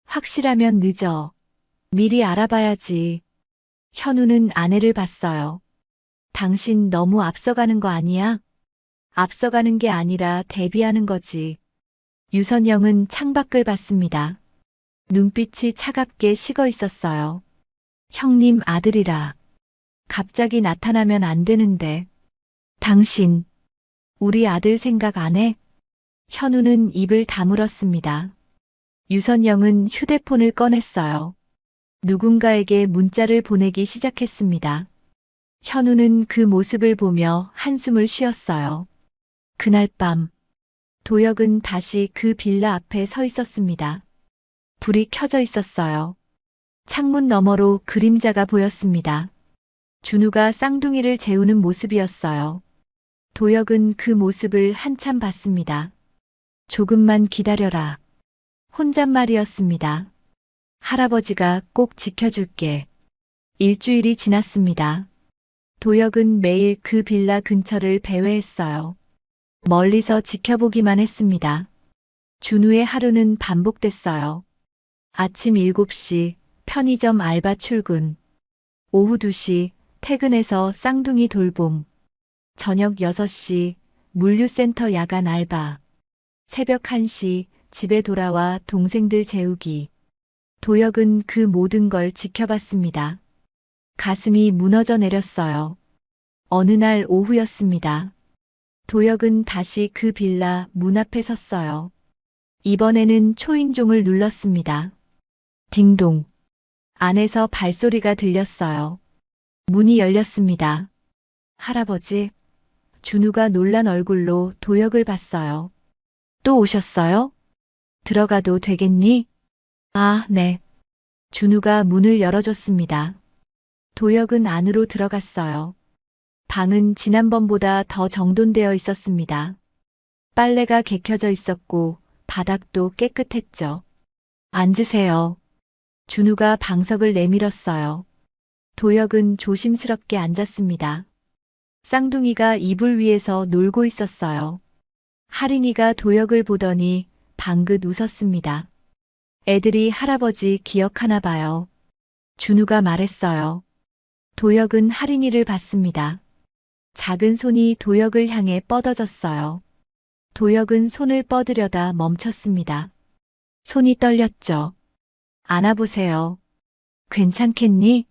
확실하면 늦어. 미리 알아봐야지. 현우는 아내를 봤어요. 당신 너무 앞서가는 거 아니야? 앞서가는 게 아니라 대비하는 거지. 유선영은 창밖을 봤습니다. 눈빛이 차갑게 식어 있었어요. 형님 아들이라. 갑자기 나타나면 안 되는데. 당신, 우리 아들 생각 안 해? 현우는 입을 다물었습니다. 유선영은 휴대폰을 꺼냈어요. 누군가에게 문자를 보내기 시작했습니다. 현우는 그 모습을 보며 한숨을 쉬었어요. 그날 밤, 도혁은 다시 그 빌라 앞에 서 있었습니다. 불이 켜져 있었어요. 창문 너머로 그림자가 보였습니다. 준우가 쌍둥이를 재우는 모습이었어요. 도혁은 그 모습을 한참 봤습니다. 조금만 기다려라. 혼잣말이었습니다. 할아버지가 꼭 지켜줄게. 일주일이 지났습니다. 도혁은 매일 그 빌라 근처를 배회했어요. 멀리서 지켜보기만 했습니다. 준우의 하루는 반복됐어요. 아침 7시 편의점 알바 출근. 오후 2시 퇴근해서 쌍둥이 돌봄. 저녁 6시 물류센터 야간 알바. 새벽 1시 집에 돌아와 동생들 재우기. 도혁은 그 모든 걸 지켜봤습니다. 가슴이 무너져 내렸어요. 어느 날 오후였습니다. 도혁은 다시 그 빌라 문 앞에 섰어요. 이번에는 초인종을 눌렀습니다. 딩동. 안에서 발소리가 들렸어요. 문이 열렸습니다. 할아버지. 준우가 놀란 얼굴로 도혁을 봤어요. 또 오셨어요? 들어가도 되겠니? 아, 네. 준우가 문을 열어줬습니다. 도혁은 안으로 들어갔어요. 방은 지난번보다 더 정돈되어 있었습니다. 빨래가 개켜져 있었고 바닥도 깨끗했죠. 앉으세요. 준우가 방석을 내밀었어요. 도혁은 조심스럽게 앉았습니다. 쌍둥이가 이불 위에서 놀고 있었어요. 할인이가 도혁을 보더니 방긋 웃었습니다. 애들이 할아버지 기억하나 봐요. 준우가 말했어요. 도혁은 할인이를 봤습니다. 작은 손이 도혁을 향해 뻗어졌어요. 도혁은 손을 뻗으려다 멈췄습니다. 손이 떨렸죠. 안아보세요. 괜찮겠니?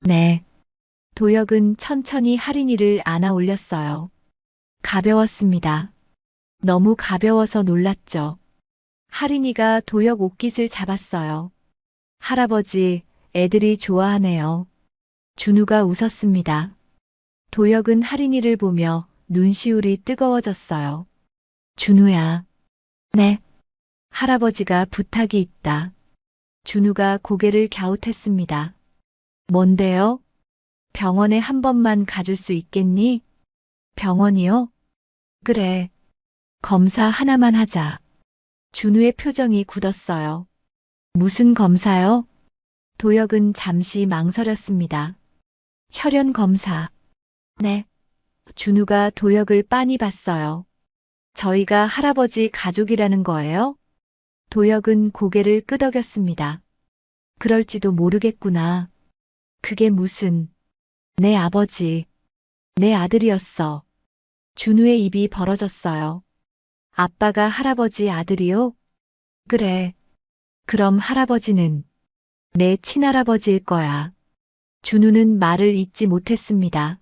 네. 도혁은 천천히 할인이를 안아 올렸어요. 가벼웠습니다. 너무 가벼워서 놀랐죠. 할인이가 도혁 옷깃을 잡았어요. 할아버지, 애들이 좋아하네요. 준우가 웃었습니다. 도혁은 할인이를 보며 눈시울이 뜨거워졌어요. 준우야. 네. 할아버지가 부탁이 있다. 준우가 고개를 갸웃했습니다. 뭔데요? 병원에 한 번만 가줄 수 있겠니? 병원이요? 그래. 검사 하나만 하자. 준우의 표정이 굳었어요. 무슨 검사요? 도혁은 잠시 망설였습니다. 혈연 검사. 네. 준우가 도혁을 빤히 봤어요. 저희가 할아버지 가족이라는 거예요? 도혁은 고개를 끄덕였습니다. 그럴지도 모르겠구나. 그게 무슨... 내 아버지, 내 아들이었어. 준우의 입이 벌어졌어요. 아빠가 할아버지 아들이요? 그래. 그럼 할아버지는 내 친할아버지일 거야. 준우는 말을 잇지 못했습니다.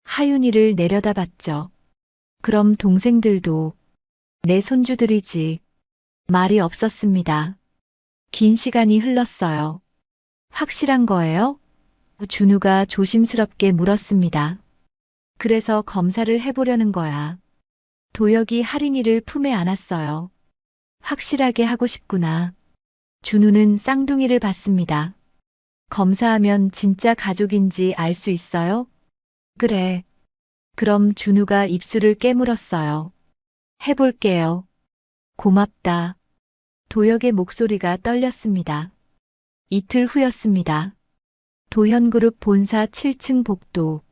하윤이를 내려다봤죠. 그럼 동생들도 내 손주들이지. 말이 없었습니다. 긴 시간이 흘렀어요. 확실한 거예요? 준우가 조심스럽게 물었습니다. 그래서 검사를 해보려는 거야. 도혁이 할인이를 품에 안았어요. 확실하게 하고 싶구나. 준우는 쌍둥이를 봤습니다. 검사하면 진짜 가족인지 알 수 있어요? 그래. 그럼 준우가 입술을 깨물었어요. 해볼게요. 고맙다. 도혁의 목소리가 떨렸습니다. 이틀 후였습니다. 도현그룹 본사 7층 복도.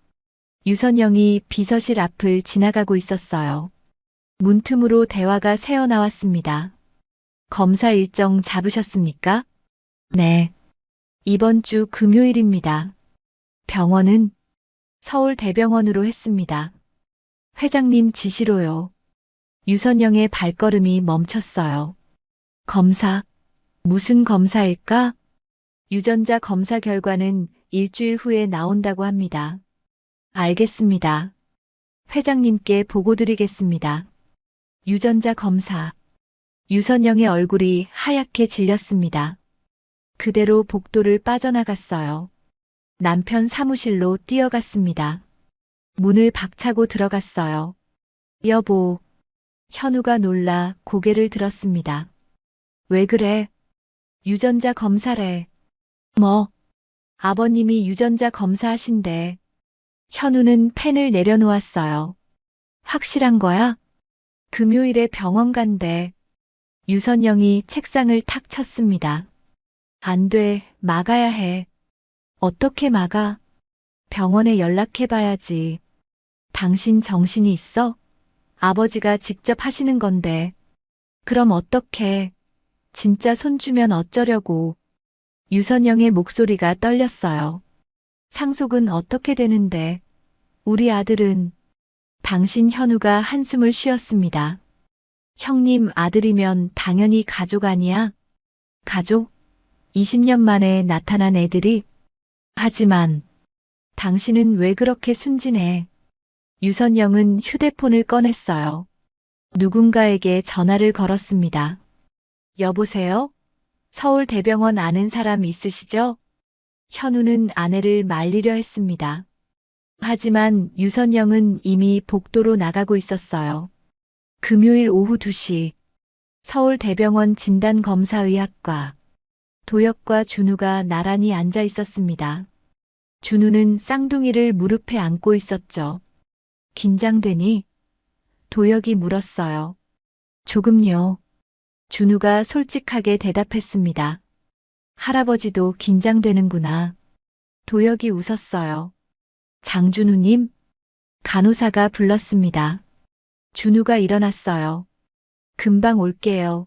유선영이 비서실 앞을 지나가고 있었어요. 문틈으로 대화가 새어나왔습니다. 검사 일정 잡으셨습니까? 네. 이번 주 금요일입니다. 병원은 서울대병원으로 했습니다. 회장님 지시로요. 유선영의 발걸음이 멈췄어요. 검사, 무슨 검사일까? 유전자 검사 결과는 일주일 후에 나온다고 합니다. 알겠습니다. 회장님께 보고드리겠습니다. 유전자 검사. 유선영의 얼굴이 하얗게 질렸습니다. 그대로 복도를 빠져나갔어요. 남편 사무실로 뛰어갔습니다. 문을 박차고 들어갔어요. 여보. 현우가 놀라 고개를 들었습니다. 왜 그래? 유전자 검사래. 뭐? 아버님이 유전자 검사하신대. 현우는 펜을 내려놓았어요. 확실한 거야? 금요일에 병원 간대. 유선영이 책상을 탁 쳤습니다. 안 돼, 막아야 해. 어떻게 막아? 병원에 연락해봐야지. 당신 정신이 있어? 아버지가 직접 하시는 건데. 그럼 어떡해? 진짜 손 주면 어쩌려고. 유선영의 목소리가 떨렸어요. 상속은 어떻게 되는데? 우리 아들은. 당신 현우가 한숨을 쉬었습니다. 형님 아들이면 당연히 가족 아니야? 가족? 20년 만에 나타난 애들이? 하지만 당신은 왜 그렇게 순진해? 유선영은 휴대폰을 꺼냈어요. 누군가에게 전화를 걸었습니다. 여보세요? 서울대병원 아는 사람 있으시죠? 현우는 아내를 말리려 했습니다. 하지만 유선영은 이미 복도로 나가고 있었어요. 금요일 오후 2시 서울대병원 진단검사의학과. 도혁과 준우가 나란히 앉아 있었습니다. 준우는 쌍둥이를 무릎에 안고 있었죠. 긴장되니? 도혁이 물었어요. 조금요. 준우가 솔직하게 대답했습니다. 할아버지도 긴장되는구나. 도혁이 웃었어요. 장준우님? 간호사가 불렀습니다. 준우가 일어났어요. 금방 올게요.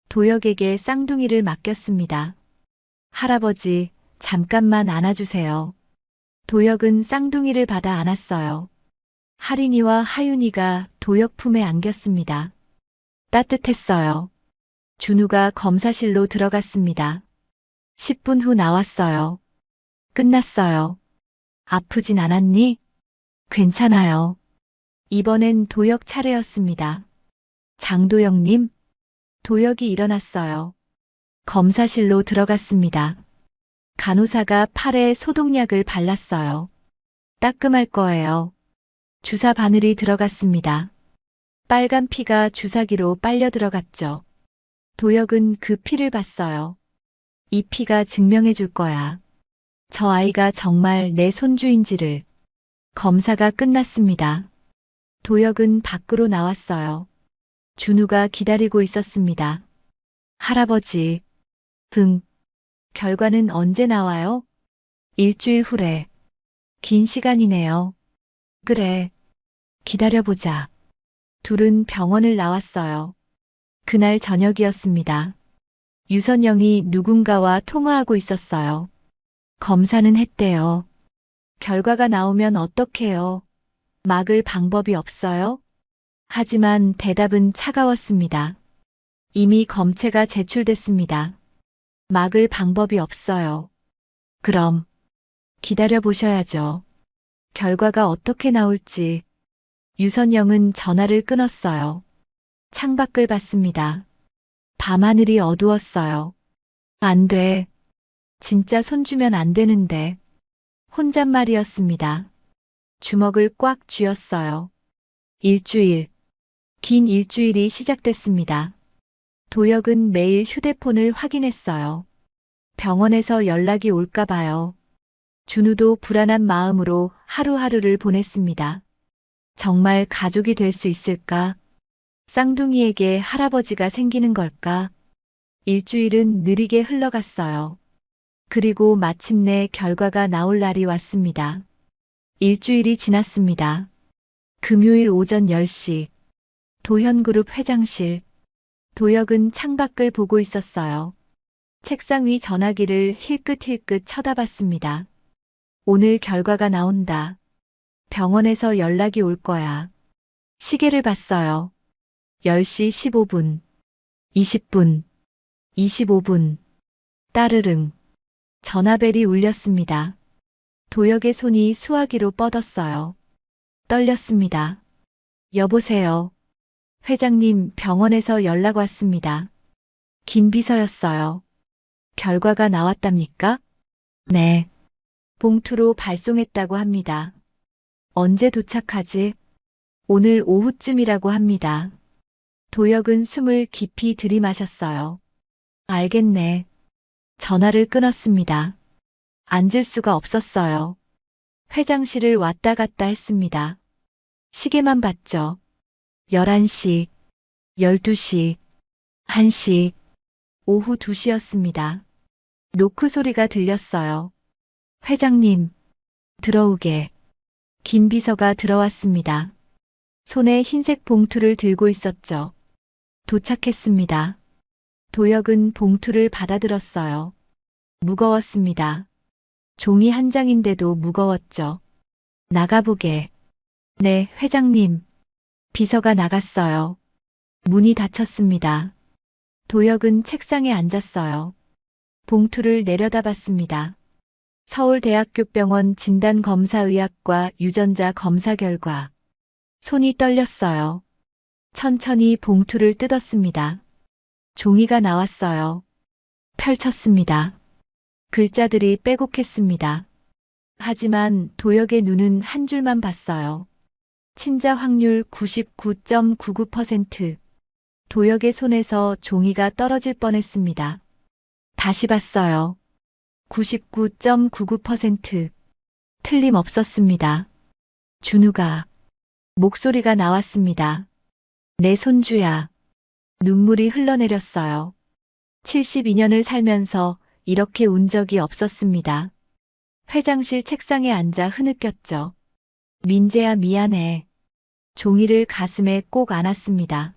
도혁에게 쌍둥이를 맡겼습니다. 할아버지, 잠깐만 안아주세요. 도혁은 쌍둥이를 받아 안았어요. 하린이와 하윤이가 도혁 품에 안겼습니다. 따뜻했어요. 준우가 검사실로 들어갔습니다. 10분 후 나왔어요. 끝났어요. 아프진 않았니? 괜찮아요. 이번엔 도혁 차례였습니다. 장도혁님? 도혁이 일어났어요. 검사실로 들어갔습니다. 간호사가 팔에 소독약을 발랐어요. 따끔할 거예요. 주사 바늘이 들어갔습니다. 빨간 피가 주사기로 빨려 들어갔죠. 도혁은 그 피를 봤어요. 이 피가 증명해 줄 거야. 저 아이가 정말 내 손주인지를. 검사가 끝났습니다. 도혁은 밖으로 나왔어요. 준우가 기다리고 있었습니다. 할아버지. 결과는 언제 나와요? 일주일 후래. 긴 시간이네요. 그래. 기다려보자. 둘은 병원을 나왔어요. 그날 저녁이었습니다. 유선영이 누군가와 통화하고 있었어요. 검사는 했대요. 결과가 나오면 어떡해요? 막을 방법이 없어요? 하지만 대답은 차가웠습니다. 이미 검체가 제출됐습니다. 막을 방법이 없어요. 그럼 기다려보셔야죠. 결과가 어떻게 나올지. 유선영은 전화를 끊었어요. 창밖을 봤습니다. 밤하늘이 어두웠어요. 안 돼. 진짜 손 주면 안 되는데. 혼잣말이었습니다. 주먹을 꽉 쥐었어요. 일주일. 긴 일주일이 시작됐습니다. 도혁은 매일 휴대폰을 확인했어요. 병원에서 연락이 올까 봐요. 준우도 불안한 마음으로 하루하루를 보냈습니다. 정말 가족이 될 수 있을까? 쌍둥이에게 할아버지가 생기는 걸까? 일주일은 느리게 흘러갔어요. 그리고 마침내 결과가 나올 날이 왔습니다. 일주일이 지났습니다. 금요일 오전 10시, 도현그룹 회장실. 도혁은 창밖을 보고 있었어요. 책상 위 전화기를 힐끗힐끗 쳐다봤습니다. 오늘 결과가 나온다. 병원에서 연락이 올 거야. 시계를 봤어요. 10시 15분, 20분, 25분. 따르릉. 전화벨이 울렸습니다. 도혁의 손이 수화기로 뻗었어요. 떨렸습니다. 여보세요. 회장님, 병원에서 연락 왔습니다. 김비서였어요. 결과가 나왔답니까? 네. 봉투로 발송했다고 합니다. 언제 도착하지? 오늘 오후쯤이라고 합니다. 도혁은 숨을 깊이 들이마셨어요. 알겠네. 전화를 끊었습니다. 앉을 수가 없었어요. 회장실을 왔다 갔다 했습니다. 시계만 봤죠. 11시, 12시, 1시, 오후 2시였습니다. 노크 소리가 들렸어요. 회장님, 들어오게. 김 비서가 들어왔습니다. 손에 흰색 봉투를 들고 있었죠. 도착했습니다. 도혁은 봉투를 받아들었어요. 무거웠습니다. 종이 한 장인데도 무거웠죠. 나가보게. 네, 회장님. 비서가 나갔어요. 문이 닫혔습니다. 도혁은 책상에 앉았어요. 봉투를 내려다봤습니다. 서울대학교 병원 진단검사의학과 유전자 검사 결과. 손이 떨렸어요. 천천히 봉투를 뜯었습니다. 종이가 나왔어요. 펼쳤습니다. 글자들이 빼곡했습니다. 하지만 도혁의 눈은 한 줄만 봤어요. 친자 확률 99.99%. 도혁의 손에서 종이가 떨어질 뻔했습니다. 다시 봤어요. 99.99%. 틀림없었습니다. 준우가. 목소리가 나왔습니다. 내 손주야. 눈물이 흘러내렸어요. 72년을 살면서 이렇게 운 적이 없었습니다. 회장실 책상에 앉아 흐느꼈죠. 민재야, 미안해. 종이를 가슴에 꼭 안았습니다.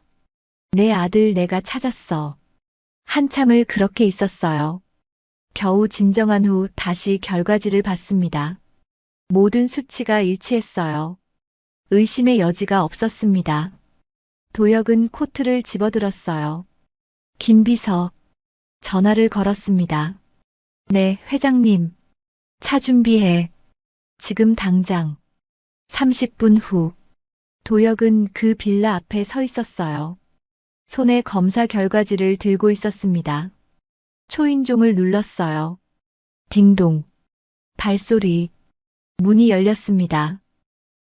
내 아들 내가 찾았어. 한참을 그렇게 있었어요. 겨우 진정한 후 다시 결과지를 봤습니다. 모든 수치가 일치했어요. 의심의 여지가 없었습니다. 도혁은 코트를 집어들었어요. 김 비서. 전화를 걸었습니다. 네, 회장님. 차 준비해. 지금 당장. 30분 후. 도혁은 그 빌라 앞에 서 있었어요. 손에 검사 결과지를 들고 있었습니다. 초인종을 눌렀어요. 딩동. 발소리. 문이 열렸습니다.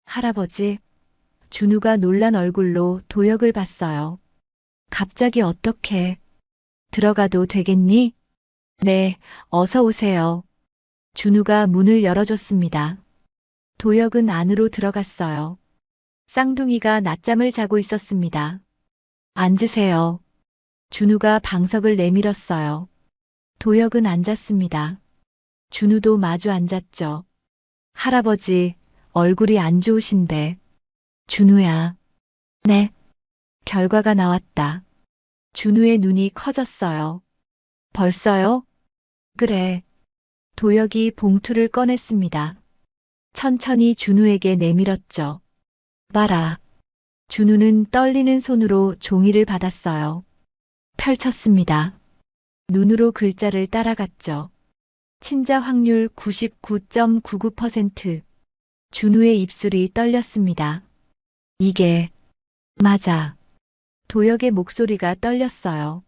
할아버지. 준우가 놀란 얼굴로 도혁을 봤어요. 갑자기 어떻게? 들어가도 되겠니? 네, 어서 오세요. 준우가 문을 열어줬습니다. 도혁은 안으로 들어갔어요. 쌍둥이가 낮잠을 자고 있었습니다. 앉으세요. 준우가 방석을 내밀었어요. 도혁은 앉았습니다. 준우도 마주 앉았죠. 할아버지, 얼굴이 안 좋으신데. 준우야. 네. 결과가 나왔다. 준우의 눈이 커졌어요. 벌써요? 그래. 도혁이 봉투를 꺼냈습니다. 천천히 준우에게 내밀었죠. 봐라. 준우는 떨리는 손으로 종이를 받았어요. 펼쳤습니다. 눈으로 글자를 따라갔죠. 친자 확률 99.99%. 준우의 입술이 떨렸습니다. 이게 맞아. 도혁의 목소리가 떨렸어요.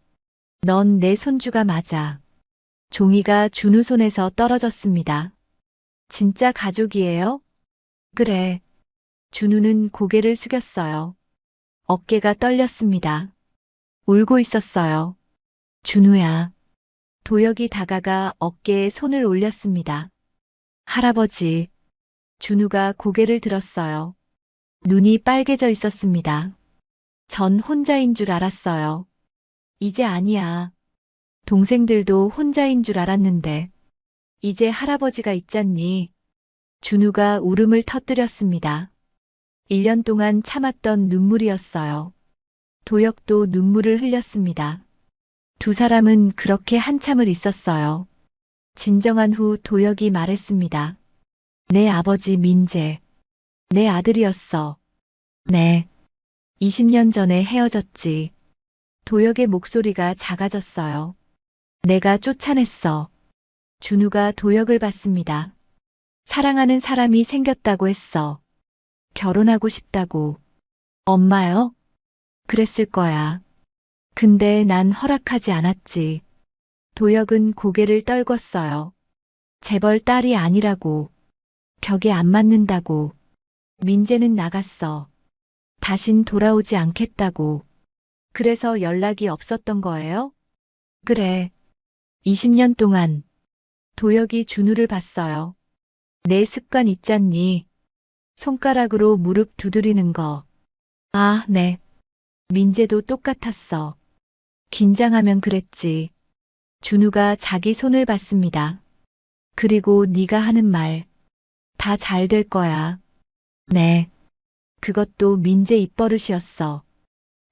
넌 내 손주가 맞아. 종이가 준우 손에서 떨어졌습니다. 진짜 가족이에요? 그래. 준우는 고개를 숙였어요. 어깨가 떨렸습니다. 울고 있었어요. 준우야. 도혁이 다가가 어깨에 손을 올렸습니다. 할아버지. 준우가 고개를 들었어요. 눈이 빨개져 있었습니다. 전 혼자인 줄 알았어요. 이제 아니야. 동생들도 혼자인 줄 알았는데. 이제 할아버지가 있잖니. 준우가 울음을 터뜨렸습니다. 1년 동안 참았던 눈물이었어요. 도혁도 눈물을 흘렸습니다. 두 사람은 그렇게 한참을 있었어요. 진정한 후 도혁이 말했습니다. 내 아버지 민재. 내 아들이었어. 네. 20년 전에 헤어졌지. 도혁의 목소리가 작아졌어요. 내가 쫓아냈어. 준우가 도혁을 봤습니다. 사랑하는 사람이 생겼다고 했어. 결혼하고 싶다고. 엄마요? 그랬을 거야. 근데 난 허락하지 않았지. 도혁은 고개를 떨궜어요. 재벌 딸이 아니라고. 격에 안 맞는다고. 민재는 나갔어. 다신 돌아오지 않겠다고. 그래서 연락이 없었던 거예요? 그래. 20년 동안. 도혁이 준우를 봤어요. 내 습관 있잖니. 손가락으로 무릎 두드리는 거. 아, 네. 민재도 똑같았어. 긴장하면 그랬지. 준우가 자기 손을 봤습니다. 그리고 네가 하는 말. 다 잘 될 거야. 네. 그것도 민재 입버릇이었어.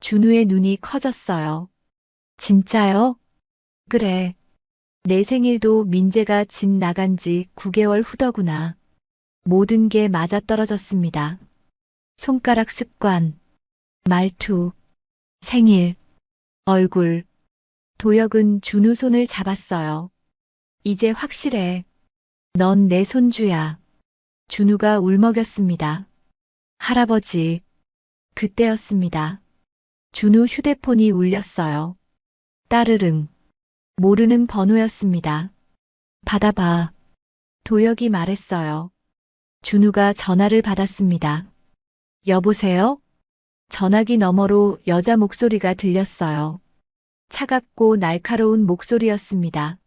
준우의 눈이 커졌어요. 진짜요? 그래. 내 생일도 민재가 집 나간 지 9개월 후더구나. 모든 게 맞아떨어졌습니다. 손가락 습관, 말투, 생일, 얼굴. 도혁은 준우 손을 잡았어요. 이제 확실해. 넌 내 손주야. 준우가 울먹였습니다. 할아버지. 그때였습니다. 준우 휴대폰이 울렸어요. 따르릉. 모르는 번호였습니다. 받아봐. 도혁이 말했어요. 준우가 전화를 받았습니다. 여보세요? 전화기 너머로 여자 목소리가 들렸어요. 차갑고 날카로운 목소리였습니다.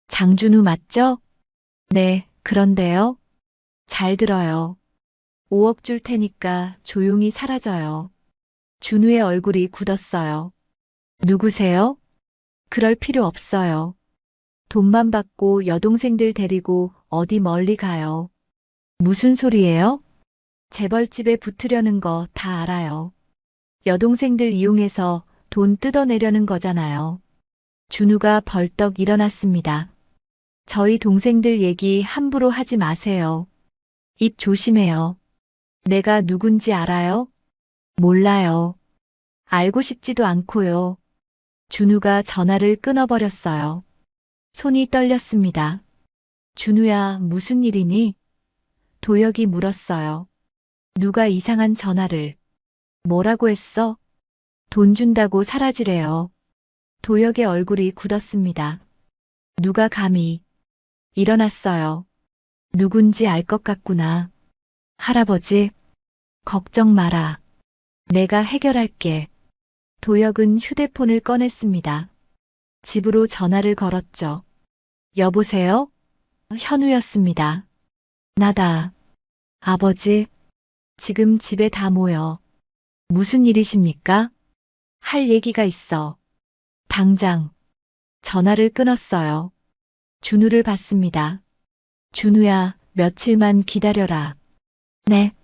장준우 맞죠? 네, 그런데요. 잘 들어요. 5억 줄 테니까 조용히 사라져요. 준우의 얼굴이 굳었어요. 누구세요? 그럴 필요 없어요. 돈만 받고 여동생들 데리고 어디 멀리 가요. 무슨 소리예요? 재벌집에 붙으려는 거 다 알아요. 여동생들 이용해서 돈 뜯어내려는 거잖아요. 준우가 벌떡 일어났습니다. 저희 동생들 얘기 함부로 하지 마세요. 입 조심해요. 내가 누군지 알아요? 몰라요. 알고 싶지도 않고요. 준우가 전화를 끊어버렸어요. 손이 떨렸습니다. 준우야, 무슨 일이니? 도혁이 물었어요. 누가 이상한 전화를. 뭐라고 했어? 돈 준다고 사라지래요. 도혁의 얼굴이 굳었습니다. 누가 감히. 일어났어요. 누군지 알 것 같구나. 할아버지, 걱정 마라. 내가 해결할게. 도혁은 휴대폰을 꺼냈습니다. 집으로 전화를 걸었죠. 여보세요? 현우였습니다. 나다. 아버지, 지금 집에 다 모여. 무슨 일이십니까? 할 얘기가 있어. 당장. 전화를 끊었어요. 준우를 봤습니다. 준우야, 며칠만 기다려라. 네.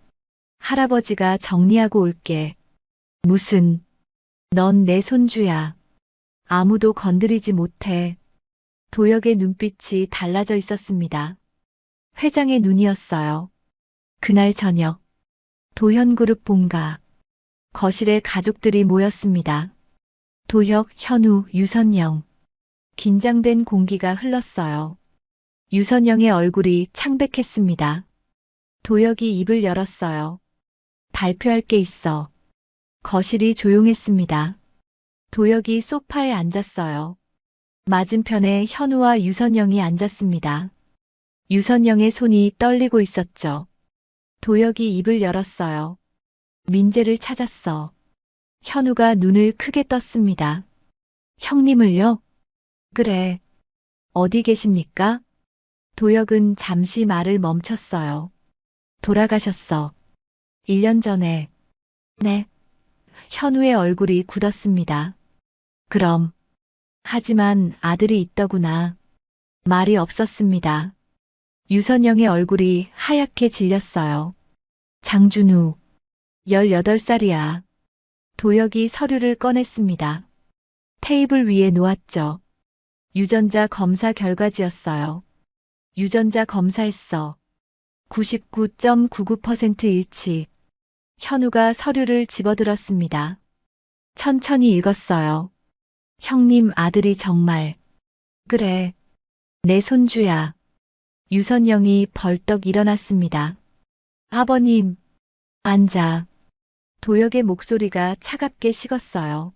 할아버지가 정리하고 올게. 무슨. 넌 내 손주야. 아무도 건드리지 못해. 도혁의 눈빛이 달라져 있었습니다. 회장의 눈이었어요. 그날 저녁. 도현그룹 본가. 거실에 가족들이 모였습니다. 도혁, 현우, 유선영. 긴장된 공기가 흘렀어요. 유선영의 얼굴이 창백했습니다. 도혁이 입을 열었어요. 발표할 게 있어. 거실이 조용했습니다. 도혁이 소파에 앉았어요. 맞은편에 현우와 유선영이 앉았습니다. 유선영의 손이 떨리고 있었죠. 도혁이 입을 열었어요. 민재를 찾았어. 현우가 눈을 크게 떴습니다. 형님을요? 그래. 어디 계십니까? 도혁은 잠시 말을 멈췄어요. 돌아가셨어. 1년 전에. 네. 현우의 얼굴이 굳었습니다. 그럼. 하지만 아들이 있더구나. 말이 없었습니다. 유선영의 얼굴이 하얗게 질렸어요. 장준우. 18살이야. 도혁이 서류를 꺼냈습니다. 테이블 위에 놓았죠. 유전자 검사 결과지였어요. 유전자 검사했어. 99.99% 일치. 현우가 서류를 집어들었습니다. 천천히 읽었어요. 형님 아들이 정말. 그래. 내 손주야. 유선영이 벌떡 일어났습니다. 아버님. 앉아. 도혁의 목소리가 차갑게 식었어요.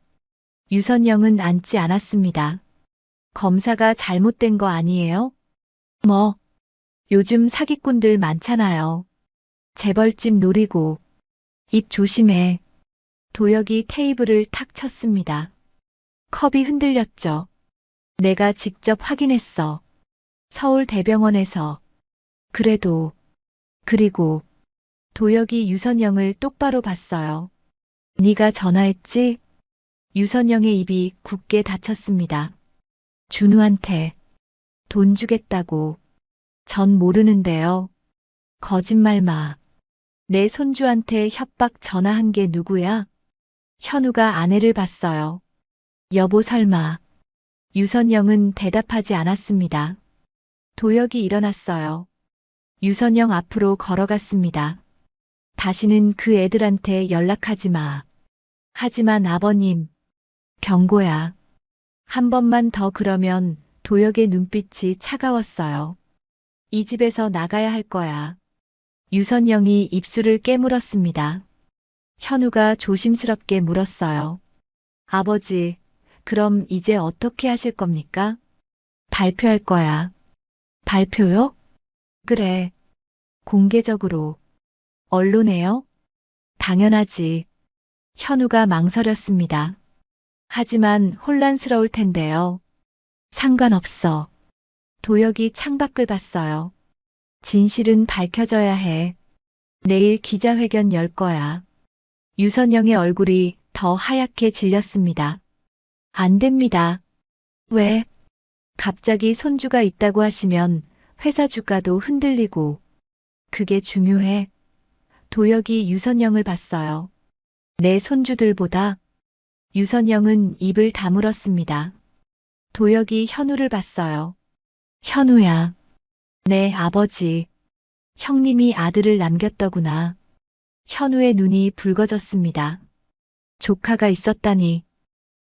유선영은 앉지 않았습니다. 검사가 잘못된 거 아니에요? 뭐, 요즘 사기꾼들 많잖아요. 재벌집 노리고. 입 조심해. 도혁이 테이블을 탁 쳤습니다. 컵이 흔들렸죠. 내가 직접 확인했어. 서울대병원에서. 그래도. 그리고 도혁이 유선영을 똑바로 봤어요. 네가 전화했지? 유선영의 입이 굳게 닫혔습니다. 준우한테 돈 주겠다고. 전 모르는데요. 거짓말 마. 내 손주한테 협박 전화한 게 누구야? 현우가 아내를 봤어요. 여보 설마. 유선영은 대답하지 않았습니다. 도혁이 일어났어요. 유선영 앞으로 걸어갔습니다. 다시는 그 애들한테 연락하지 마. 하지만 아버님. 경고야. 한 번만 더 그러면 도혁의 눈빛이 차가웠어요. 이 집에서 나가야 할 거야. 유선영이 입술을 깨물었습니다. 현우가 조심스럽게 물었어요. 아버지, 그럼 이제 어떻게 하실 겁니까? 발표할 거야. 발표요? 그래. 공개적으로. 언론에요? 당연하지. 현우가 망설였습니다. 하지만 혼란스러울 텐데요. 상관없어. 도혁이 창밖을 봤어요. 진실은 밝혀져야 해. 내일 기자회견 열 거야. 유선영의 얼굴이 더 하얗게 질렸습니다. 안 됩니다. 왜? 갑자기 손주가 있다고 하시면 회사 주가도 흔들리고. 그게 중요해. 도혁이 유선영을 봤어요. 내 손주들보다. 유선영은 입을 다물었습니다. 도혁이 현우를 봤어요. 현우야. 네, 아버지. 형님이 아들을 남겼더구나. 현우의 눈이 붉어졌습니다. 조카가 있었다니.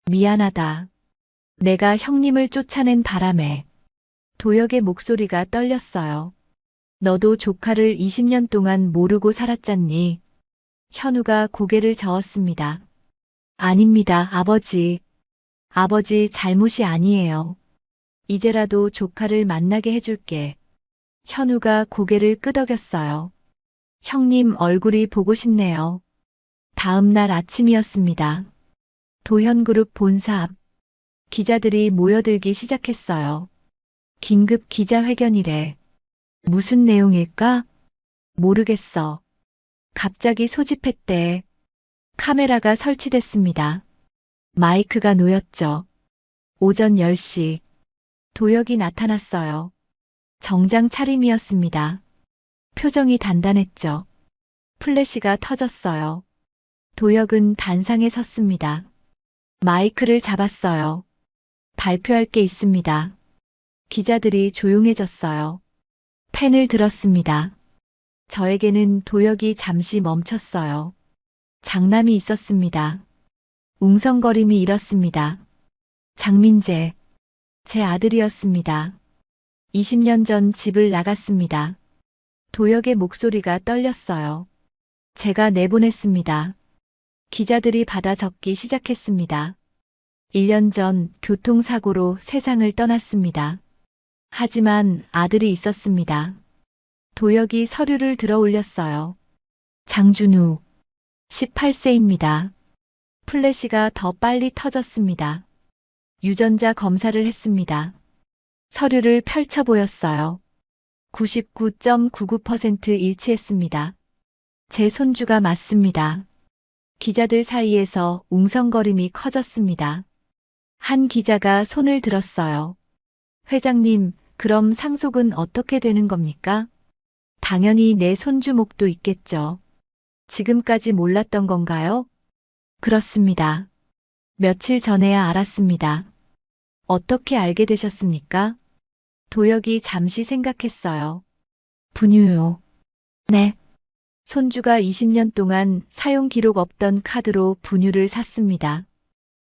미안하다. 내가 형님을 쫓아낸 바람에. 도혁의 목소리가 떨렸어요. 너도 조카를 20년 동안 모르고 살았잖니. 현우가 고개를 저었습니다. 아닙니다, 아버지. 아버지 잘못이 아니에요. 이제라도 조카를 만나게 해줄게. 현우가 고개를 끄덕였어요. 형님 얼굴이 보고 싶네요. 다음 날 아침이었습니다. 도현그룹 본사 앞. 기자들이 모여들기 시작했어요. 긴급 기자회견이래. 무슨 내용일까? 모르겠어. 갑자기 소집했대. 카메라가 설치됐습니다. 마이크가 놓였죠. 오전 10시. 도혁이 나타났어요. 정장 차림이었습니다. 표정이 단단했죠. 플래시가 터졌어요. 도혁은 단상에 섰습니다. 마이크를 잡았어요. 발표할 게 있습니다. 기자들이 조용해졌어요. 펜을 들었습니다. 저에게는 도혁이 잠시 멈췄어요. 장남이 있었습니다. 웅성거림이 일었습니다. 장민재. 제 아들이었습니다. 20년 전 집을 나갔습니다. 도혁의 목소리가 떨렸어요. 제가 내보냈습니다. 기자들이 받아 적기 시작했습니다. 1년 전 교통사고로 세상을 떠났습니다. 하지만 아들이 있었습니다. 도혁이 서류를 들어 올렸어요. 장준우. 18세입니다. 플래시가 더 빨리 터졌습니다. 유전자 검사를 했습니다. 서류를 펼쳐 보였어요. 99.99% 일치했습니다. 제 손주가 맞습니다. 기자들 사이에서 웅성거림이 커졌습니다. 한 기자가 손을 들었어요. 회장님, 그럼 상속은 어떻게 되는 겁니까? 당연히 내 손주 몫도 있겠죠. 지금까지 몰랐던 건가요? 그렇습니다. 며칠 전에야 알았습니다. 어떻게 알게 되셨습니까? 도혁이 잠시 생각했어요. 분유요. 네. 손주가 20년 동안 사용 기록 없던 카드로 분유를 샀습니다.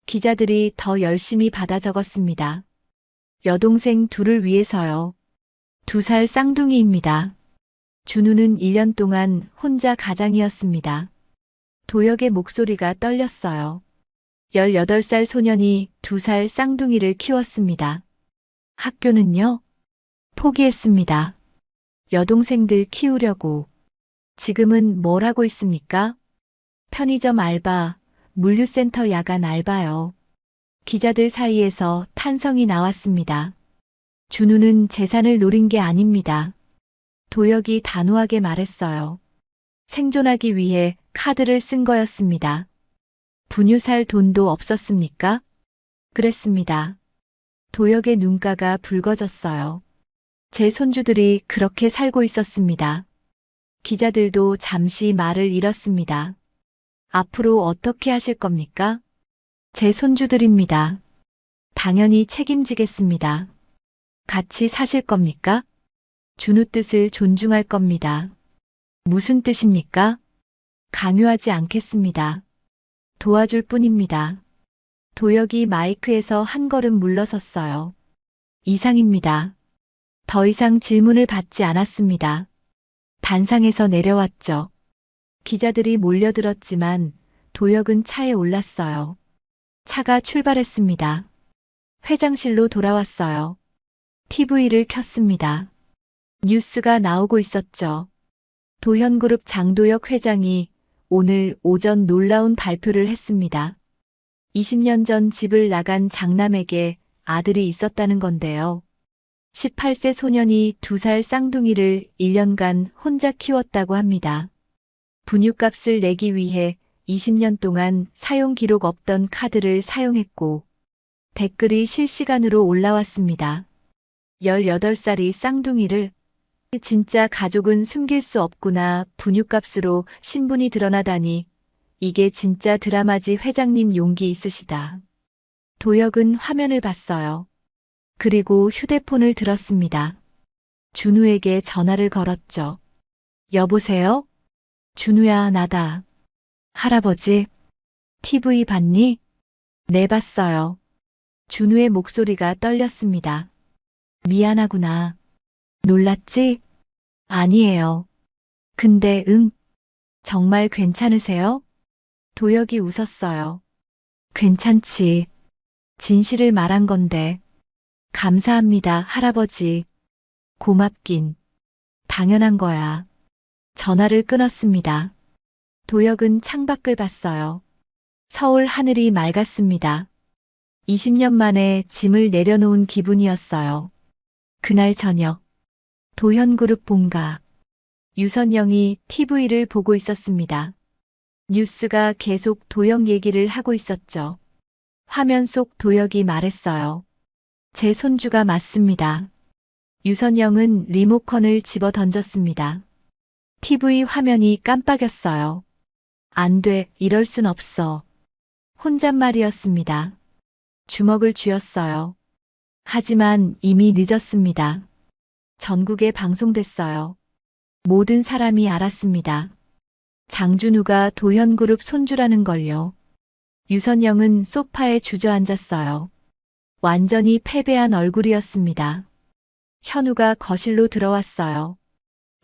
기자들이 더 열심히 받아 적었습니다. 여동생 둘을 위해서요. 2살 쌍둥이입니다. 준우는 1년 동안 혼자 가장이었습니다. 도혁의 목소리가 떨렸어요. 18살 소년이 2살 쌍둥이를 키웠습니다. 학교는요? 포기했습니다. 여동생들 키우려고. 지금은 뭘 하고 있습니까? 편의점 알바, 물류센터 야간 알바요. 기자들 사이에서 탄성이 나왔습니다. 준우는 재산을 노린 게 아닙니다. 도혁이 단호하게 말했어요. 생존하기 위해 카드를 쓴 거였습니다. 분유 살 돈도 없었습니까? 그랬습니다. 도혁의 눈가가 붉어졌어요. 제 손주들이 그렇게 살고 있었습니다. 기자들도 잠시 말을 잃었습니다. 앞으로 어떻게 하실 겁니까? 제 손주들입니다. 당연히 책임지겠습니다. 같이 사실 겁니까? 준우 뜻을 존중할 겁니다. 무슨 뜻입니까? 강요하지 않겠습니다. 도와줄 뿐입니다. 도혁이 마이크에서 한 걸음 물러섰어요. 이상입니다. 더 이상 질문을 받지 않았습니다. 단상에서 내려왔죠. 기자들이 몰려들었지만 도혁은 차에 올랐어요. 차가 출발했습니다. 회장실로 돌아왔어요. TV를 켰습니다. 뉴스가 나오고 있었죠. 도현그룹 장도혁 회장이 오늘 오전 놀라운 발표를 했습니다. 20년 전 집을 나간 장남에게 아들이 있었다는 건데요. 18세 소년이 2살 쌍둥이를 1년간 혼자 키웠다고 합니다. 분유값을 내기 위해 20년 동안 사용 기록 없던 카드를 사용했고 댓글이 실시간으로 올라왔습니다. 18살이 쌍둥이를 진짜 가족은 숨길 수 없구나. 분유값으로 신분이 드러나다니. 이게 진짜 드라마지. 회장님 용기 있으시다. 도혁은 화면을 봤어요. 그리고 휴대폰을 들었습니다. 준우에게 전화를 걸었죠. 여보세요? 준우야, 나다. 할아버지, TV 봤니? 네, 봤어요. 준우의 목소리가 떨렸습니다. 미안하구나. 놀랐지? 아니에요. 근데 정말 괜찮으세요? 도혁이 웃었어요. 괜찮지. 진실을 말한 건데. 감사합니다, 할아버지. 고맙긴. 당연한 거야. 전화를 끊었습니다. 도혁은 창밖을 봤어요. 서울 하늘이 맑았습니다. 20년 만에 짐을 내려놓은 기분이었어요. 그날 저녁, 도현그룹 본가. 유선영이 TV를 보고 있었습니다. 뉴스가 계속 도혁 얘기를 하고 있었죠. 화면 속 도혁이 말했어요. 제 손주가 맞습니다. 유선영은 리모컨을 집어 던졌습니다. TV 화면이 깜빡였어요. 안 돼, 이럴 순 없어. 혼잣말이었습니다. 주먹을 쥐었어요. 하지만 이미 늦었습니다. 전국에 방송됐어요. 모든 사람이 알았습니다. 장준우가 도현그룹 손주라는 걸요. 유선영은 소파에 주저앉았어요. 완전히 패배한 얼굴이었습니다. 현우가 거실로 들어왔어요.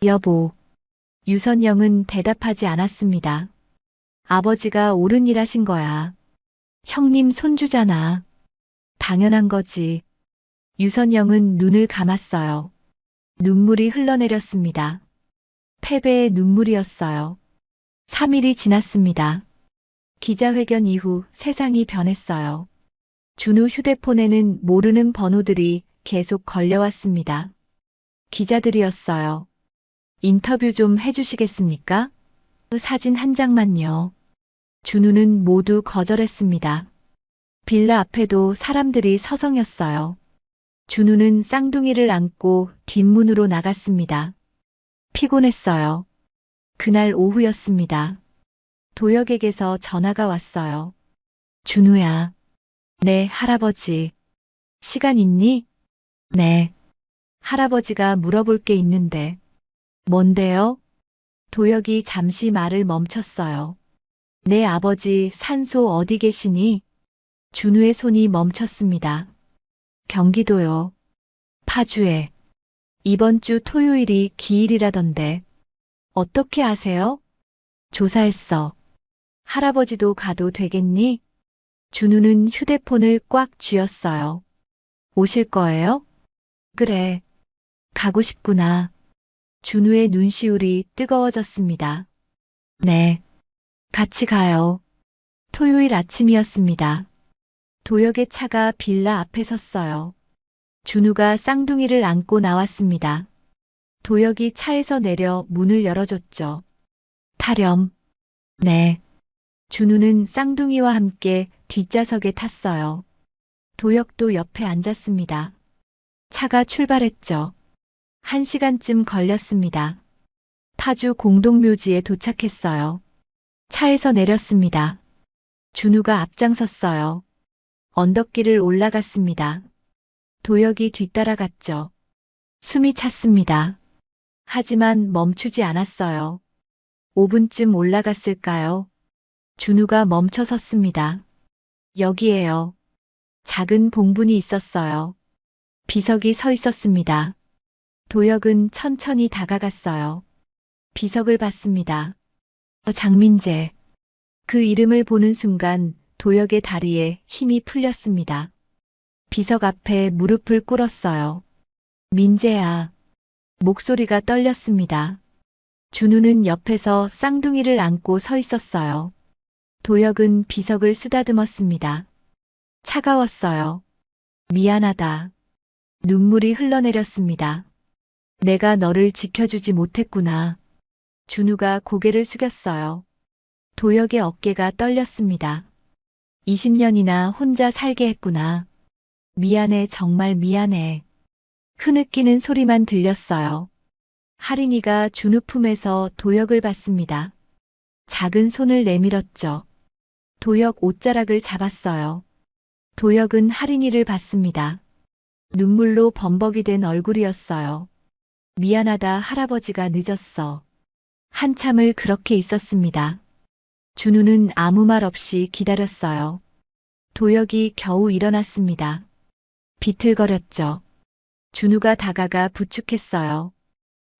여보. 유선영은 대답하지 않았습니다. 아버지가 옳은 일 하신 거야. 형님 손주잖아. 당연한 거지. 유선영은 눈을 감았어요. 눈물이 흘러내렸습니다. 패배의 눈물이었어요. 3일이 지났습니다. 기자회견 이후 세상이 변했어요. 준우 휴대폰에는 모르는 번호들이 계속 걸려왔습니다. 기자들이었어요. 인터뷰 좀 해주시겠습니까? 사진 한 장만요. 준우는 모두 거절했습니다. 빌라 앞에도 사람들이 서성였어요. 준우는 쌍둥이를 안고 뒷문으로 나갔습니다. 피곤했어요. 그날 오후였습니다. 도혁에게서 전화가 왔어요. 준우야. 네, 할아버지. 시간 있니? 네. 할아버지가 물어볼 게 있는데. 뭔데요? 도혁이 잠시 말을 멈췄어요. 내 아버지 산소 어디 계시니? 준우의 손이 멈췄습니다. 경기도요. 파주에. 이번 주 토요일이 기일이라던데. 어떻게 아세요? 조사했어. 할아버지도 가도 되겠니? 준우는 휴대폰을 꽉 쥐었어요. 오실 거예요? 그래. 가고 싶구나. 준우의 눈시울이 뜨거워졌습니다. 네. 같이 가요. 토요일 아침이었습니다. 도혁의 차가 빌라 앞에 섰어요. 준우가 쌍둥이를 안고 나왔습니다. 도혁이 차에서 내려 문을 열어줬죠. 타렴. 네. 준우는 쌍둥이와 함께 뒷좌석에 탔어요. 도혁도 옆에 앉았습니다. 차가 출발했죠. 1시간쯤 걸렸습니다. 파주 공동묘지에 도착했어요. 차에서 내렸습니다. 준우가 앞장섰어요. 언덕길을 올라갔습니다. 도혁이 뒤따라갔죠. 숨이 찼습니다. 하지만 멈추지 않았어요. 5분쯤 올라갔을까요? 준우가 멈춰 섰습니다. 여기에요. 작은 봉분이 있었어요. 비석이 서 있었습니다. 도혁은 천천히 다가갔어요. 비석을 봤습니다. 장민재. 그 이름을 보는 순간 도혁의 다리에 힘이 풀렸습니다. 비석 앞에 무릎을 꿇었어요. 민재야. 목소리가 떨렸습니다. 준우는 옆에서 쌍둥이를 안고 서 있었어요. 도혁은 비석을 쓰다듬었습니다. 차가웠어요. 미안하다. 눈물이 흘러내렸습니다. 내가 너를 지켜주지 못했구나. 준우가 고개를 숙였어요. 도혁의 어깨가 떨렸습니다. 20년이나 혼자 살게 했구나. 미안해, 정말 미안해. 흐느끼는 소리만 들렸어요. 할인이가 준우 품에서 도혁을 봤습니다. 작은 손을 내밀었죠. 도혁 옷자락을 잡았어요. 도혁은 할인이를 봤습니다. 눈물로 범벅이 된 얼굴이었어요. 미안하다, 할아버지가 늦었어. 한참을 그렇게 있었습니다. 준우는 아무 말 없이 기다렸어요. 도혁이 겨우 일어났습니다. 비틀거렸죠. 준우가 다가가 부축했어요.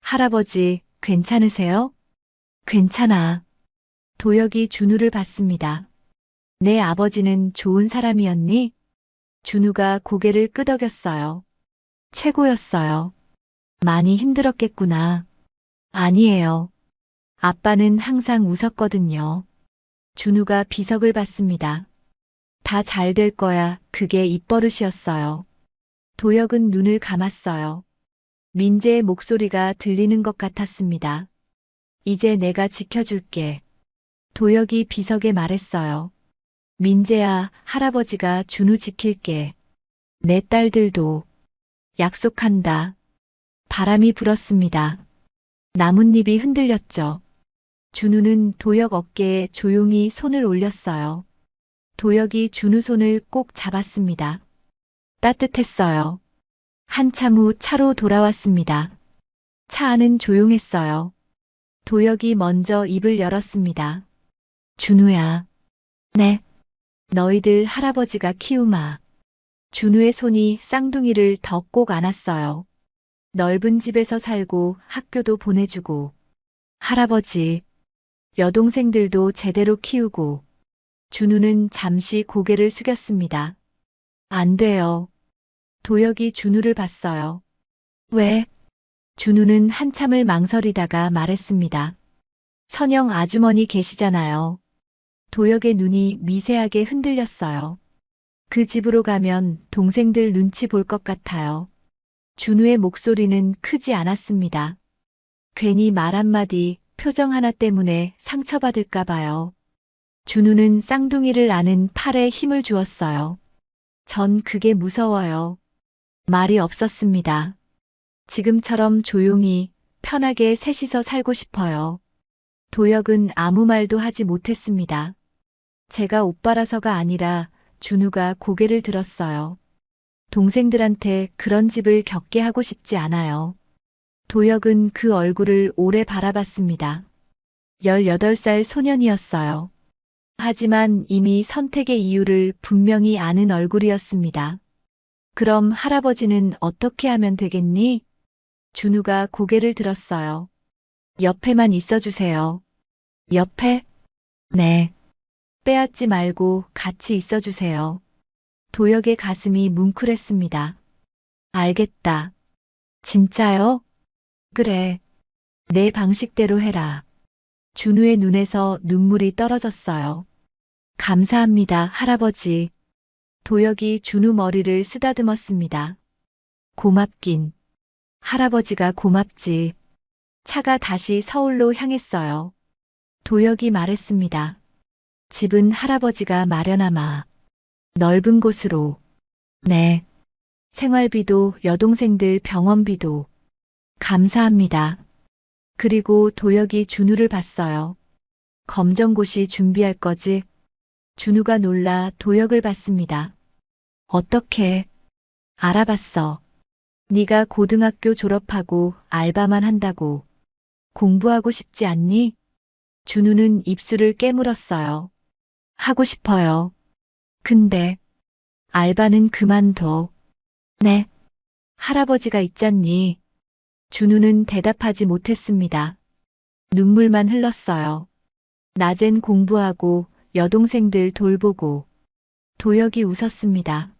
할아버지, 괜찮으세요? 괜찮아. 도혁이 준우를 봤습니다. 내 아버지는 좋은 사람이었니? 준우가 고개를 끄덕였어요. 최고였어요. 많이 힘들었겠구나. 아니에요. 아빠는 항상 웃었거든요. 준우가 비석을 받습니다. 다 잘 될 거야. 그게 입버릇이었어요. 도혁은 눈을 감았어요. 민재의 목소리가 들리는 것 같았습니다. 이제 내가 지켜줄게. 도혁이 비석에 말했어요. 민재야, 할아버지가 준우 지킬게. 내 딸들도. 약속한다. 바람이 불었습니다. 나뭇잎이 흔들렸죠. 준우는 도혁 어깨에 조용히 손을 올렸어요. 도혁이 준우 손을 꼭 잡았습니다. 따뜻했어요. 한참 후 차로 돌아왔습니다. 차 안은 조용했어요. 도혁이 먼저 입을 열었습니다. 준우야. 네. 너희들 할아버지가 키우마. 준우의 손이 쌍둥이를 더 꼭 안았어요. 넓은 집에서 살고 학교도 보내주고 할아버지, 여동생들도 제대로 키우고. 준우는 잠시 고개를 숙였습니다. 안 돼요. 도혁이 준우를 봤어요. 왜? 준우는 한참을 망설이다가 말했습니다. 선영 아주머니 계시잖아요. 도혁의 눈이 미세하게 흔들렸어요. 그 집으로 가면 동생들 눈치 볼 것 같아요. 준우의 목소리는 크지 않았습니다. 괜히 말 한마디, 표정 하나 때문에 상처받을까 봐요. 준우는 쌍둥이를 안은 팔에 힘을 주었어요. 전 그게 무서워요. 말이 없었습니다. 지금처럼 조용히, 편하게 셋이서 살고 싶어요. 도혁은 아무 말도 하지 못했습니다. 제가 오빠라서가 아니라 준우가 고개를 들었어요. 동생들한테 그런 집을 겪게 하고 싶지 않아요. 도혁은 그 얼굴을 오래 바라봤습니다. 18살 소년이었어요. 하지만 이미 선택의 이유를 분명히 아는 얼굴이었습니다. 그럼 할아버지는 어떻게 하면 되겠니? 준우가 고개를 들었어요. 옆에만 있어주세요. 옆에? 네. 빼앗지 말고 같이 있어주세요. 도혁의 가슴이 뭉클했습니다. 알겠다. 진짜요? 그래. 내 방식대로 해라. 준우의 눈에서 눈물이 떨어졌어요. 감사합니다, 할아버지. 도혁이 준우 머리를 쓰다듬었습니다. 고맙긴. 할아버지가 고맙지. 차가 다시 서울로 향했어요. 도혁이 말했습니다. 집은 할아버지가 마련하마. 넓은 곳으로. 네. 생활비도 여동생들 병원비도. 감사합니다. 그리고 도혁이 준우를 봤어요. 검정고시 준비할 거지? 준우가 놀라 도혁을 봤습니다. 어떻게? 알아봤어. 네가 고등학교 졸업하고 알바만 한다고. 공부하고 싶지 않니? 준우는 입술을 깨물었어요. 하고 싶어요. 근데 알바는 그만둬. 네. 할아버지가 있잖니. 준우는 대답하지 못했습니다. 눈물만 흘렀어요. 낮엔 공부하고 여동생들 돌보고. 도혁이 웃었습니다.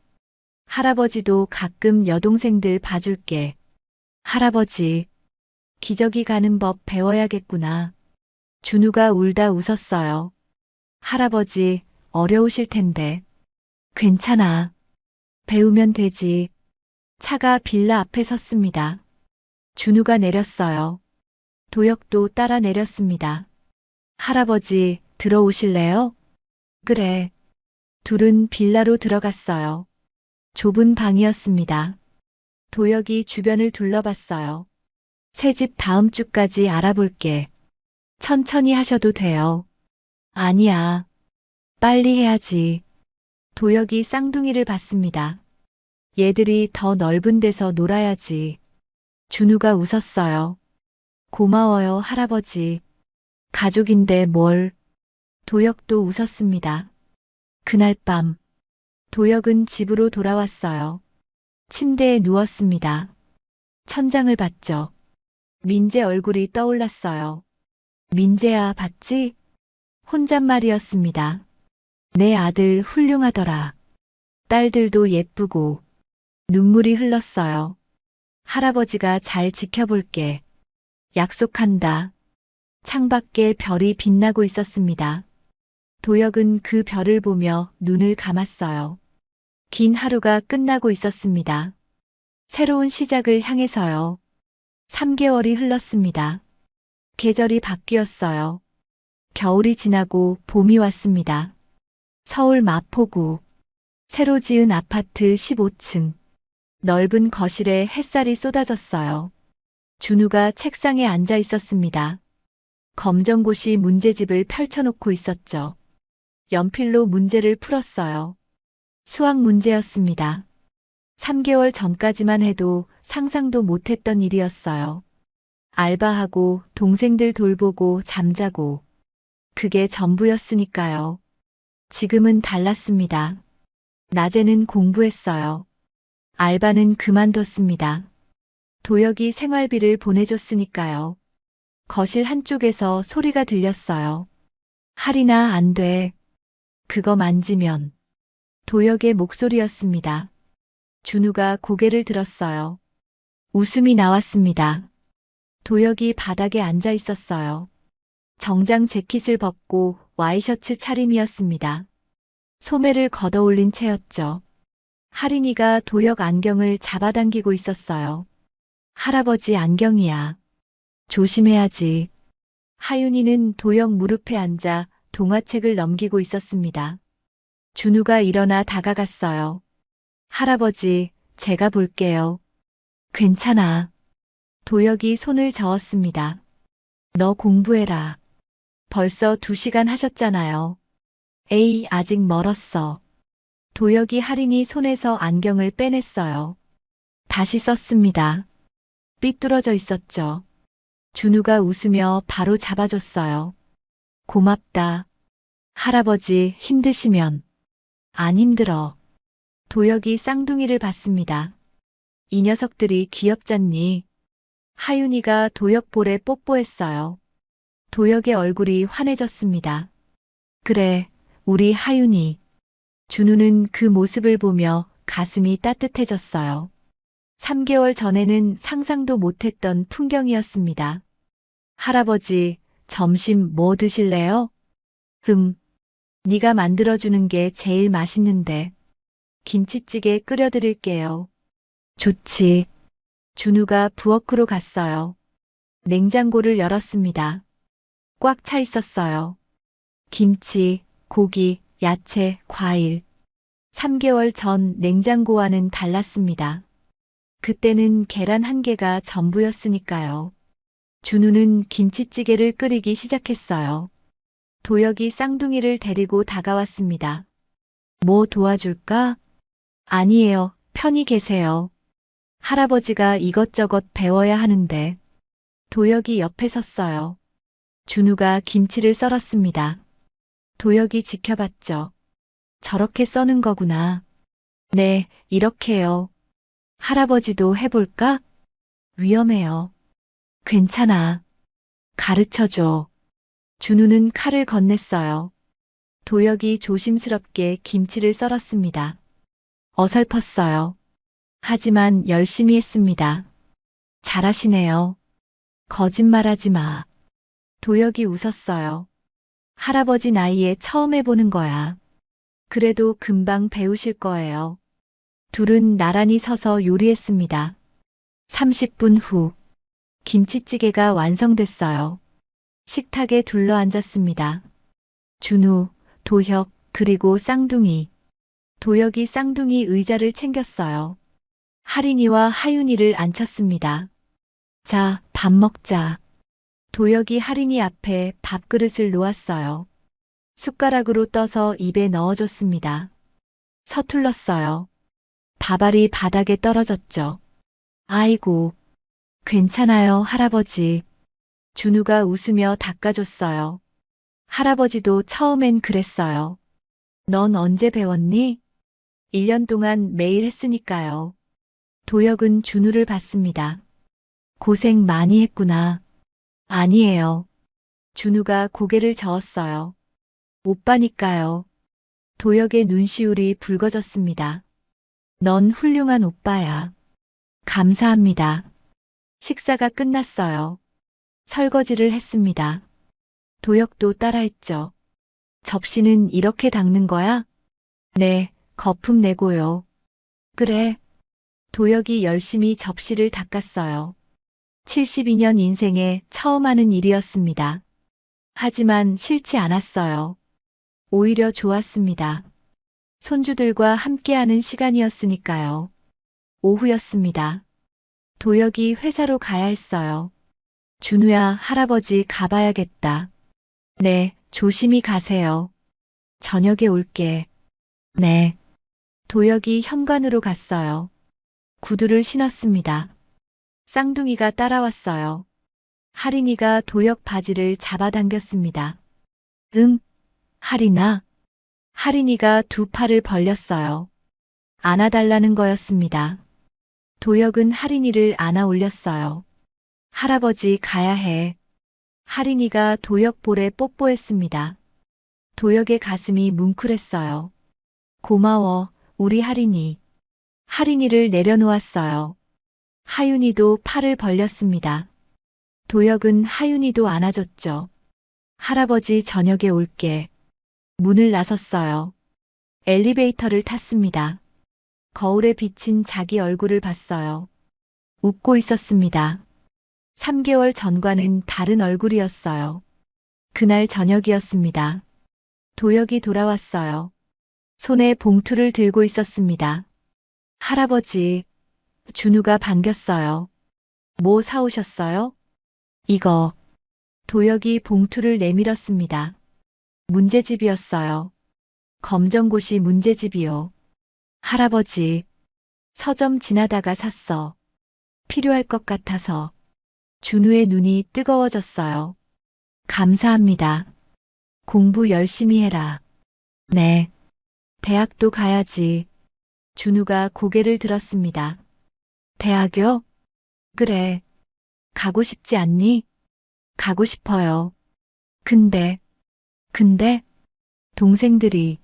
할아버지도 가끔 여동생들 봐줄게. 할아버지, 기저귀 가는 법 배워야겠구나. 준우가 울다 웃었어요. 할아버지, 어려우실 텐데. 괜찮아. 배우면 되지. 차가 빌라 앞에 섰습니다. 준우가 내렸어요. 도혁도 따라 내렸습니다. 할아버지, 들어오실래요? 그래. 둘은 빌라로 들어갔어요. 좁은 방이었습니다. 도혁이 주변을 둘러봤어요. 새 집 다음 주까지 알아볼게. 천천히 하셔도 돼요. 아니야. 빨리 해야지. 도혁이 쌍둥이를 봤습니다. 얘들이 더 넓은 데서 놀아야지. 준우가 웃었어요. 고마워요, 할아버지. 가족인데 뭘. 도혁도 웃었습니다. 그날 밤, 도혁은 집으로 돌아왔어요. 침대에 누웠습니다. 천장을 봤죠. 민재 얼굴이 떠올랐어요. 민재야, 봤지? 혼잣말이었습니다. 내 아들 훌륭하더라. 딸들도 예쁘고. 눈물이 흘렀어요. 할아버지가 잘 지켜볼게. 약속한다. 창밖에 별이 빛나고 있었습니다. 도혁은 그 별을 보며 눈을 감았어요. 긴 하루가 끝나고 있었습니다. 새로운 시작을 향해서요. 3개월이 흘렀습니다. 계절이 바뀌었어요. 겨울이 지나고 봄이 왔습니다. 서울 마포구. 새로 지은 아파트 15층. 넓은 거실에 햇살이 쏟아졌어요. 준우가 책상에 앉아 있었습니다. 검정고시 문제집을 펼쳐놓고 있었죠. 연필로 문제를 풀었어요. 수학 문제였습니다. 3개월 전까지만 해도 상상도 못했던 일이었어요. 알바하고 동생들 돌보고 잠자고. 그게 전부였으니까요. 지금은 달랐습니다. 낮에는 공부했어요. 알바는 그만뒀습니다. 도혁이 생활비를 보내줬으니까요. 거실 한쪽에서 소리가 들렸어요. 할인아, 안 돼. 그거 만지면. 도혁의 목소리였습니다. 준우가 고개를 들었어요. 웃음이 나왔습니다. 도혁이 바닥에 앉아 있었어요. 정장 재킷을 벗고 와이셔츠 차림이었습니다. 소매를 걷어올린 채였죠. 하린이가 도역 안경을 잡아당기고 있었어요. 할아버지 안경이야. 조심해야지. 하윤이는 도역 무릎에 앉아 동화책을 넘기고 있었습니다. 준우가 일어나 다가갔어요. 할아버지, 제가 볼게요. 괜찮아. 도역이 손을 저었습니다. 너 공부해라. 벌써 2시간 하셨잖아요. 에이, 아직 멀었어. 도역이 하린이 손에서 안경을 빼냈어요. 다시 썼습니다. 삐뚤어져 있었죠. 준우가 웃으며 바로 잡아줬어요. 고맙다. 할아버지, 힘드시면. 안 힘들어. 도역이 쌍둥이를 봤습니다. 이 녀석들이 귀엽잖니. 하윤이가 도역 볼에 뽀뽀했어요. 도역의 얼굴이 환해졌습니다. 그래, 우리 하윤이. 준우는 그 모습을 보며 가슴이 따뜻해졌어요. 3개월 전에는 상상도 못했던 풍경이었습니다. 할아버지, 점심 뭐 드실래요? 네가 만들어주는 게 제일 맛있는데. 김치찌개 끓여드릴게요. 좋지. 준우가 부엌으로 갔어요. 냉장고를 열었습니다. 꽉 차 있었어요. 김치, 고기, 야채, 과일. 3개월 전 냉장고와는 달랐습니다. 그때는 계란 1개가 전부였으니까요. 준우는 김치찌개를 끓이기 시작했어요. 도역이 쌍둥이를 데리고 다가왔습니다. 뭐 도와줄까? 아니에요. 편히 계세요. 할아버지가 이것저것 배워야 하는데. 도역이 옆에 섰어요. 준우가 김치를 썰었습니다. 도역이 지켜봤죠. 저렇게 써는 거구나. 네, 이렇게요. 할아버지도 해볼까? 위험해요. 괜찮아. 가르쳐줘. 준우는 칼을 건넸어요. 도역이 조심스럽게 김치를 썰었습니다. 어설펐어요. 하지만 열심히 했습니다. 잘하시네요. 거짓말하지 마. 도역이 웃었어요. 할아버지 나이에 처음 해보는 거야. 그래도 금방 배우실 거예요. 둘은 나란히 서서 요리했습니다. 30분 후, 김치찌개가 완성됐어요. 식탁에 둘러앉았습니다. 준우, 도혁, 그리고 쌍둥이. 도혁이 쌍둥이 의자를 챙겼어요. 하린이와 하윤이를 앉혔습니다. 자, 밥 먹자. 도혁이 하린이 앞에 밥그릇을 놓았어요. 숟가락으로 떠서 입에 넣어줬습니다. 서툴렀어요. 밥알이 바닥에 떨어졌죠. 아이고, 괜찮아요, 할아버지. 준우가 웃으며 닦아줬어요. 할아버지도 처음엔 그랬어요. 넌 언제 배웠니? 1년 동안 매일 했으니까요. 도혁은 준우를 봤습니다. 고생 많이 했구나. 아니에요. 준우가 고개를 저었어요. 오빠니까요. 도혁의 눈시울이 붉어졌습니다. 넌 훌륭한 오빠야. 감사합니다. 식사가 끝났어요. 설거지를 했습니다. 도혁도 따라했죠. 접시는 이렇게 닦는 거야? 네, 거품 내고요. 그래. 도혁이 열심히 접시를 닦았어요. 72년 인생에 처음 하는 일이었습니다. 하지만 싫지 않았어요. 오히려 좋았습니다. 손주들과 함께하는 시간이었으니까요. 오후였습니다. 도혁이 회사로 가야 했어요. 준우야, 할아버지 가봐야겠다. 네, 조심히 가세요. 저녁에 올게. 네. 도혁이 현관으로 갔어요. 구두를 신었습니다. 쌍둥이가 따라왔어요. 하린이가 도혁 바지를 잡아당겼습니다. 응, 하린아. 하린이가 2 팔을 벌렸어요. 안아달라는 거였습니다. 도혁은 하린이를 안아 올렸어요. 할아버지 가야 해. 하린이가 도혁 볼에 뽀뽀했습니다. 도혁의 가슴이 뭉클했어요. 고마워, 우리 하린이. 하린이를 내려놓았어요. 하윤이도 팔을 벌렸습니다. 도혁은 하윤이도 안아줬죠. 할아버지 저녁에 올게. 문을 나섰어요. 엘리베이터를 탔습니다. 거울에 비친 자기 얼굴을 봤어요. 웃고 있었습니다. 3개월 전과는 다른 얼굴이었어요. 그날 저녁이었습니다. 도혁이 돌아왔어요. 손에 봉투를 들고 있었습니다. 할아버지, 준우가 반겼어요. 뭐 사오셨어요? 이거. 도혁이 봉투를 내밀었습니다. 문제집이었어요. 검정고시 문제집이요. 할아버지, 서점 지나다가 샀어. 필요할 것 같아서. 준우의 눈이 뜨거워졌어요. 감사합니다. 공부 열심히 해라. 네. 대학도 가야지. 준우가 고개를 들었습니다. 대학요? 그래. 가고 싶지 않니? 가고 싶어요. 근데, 동생들이,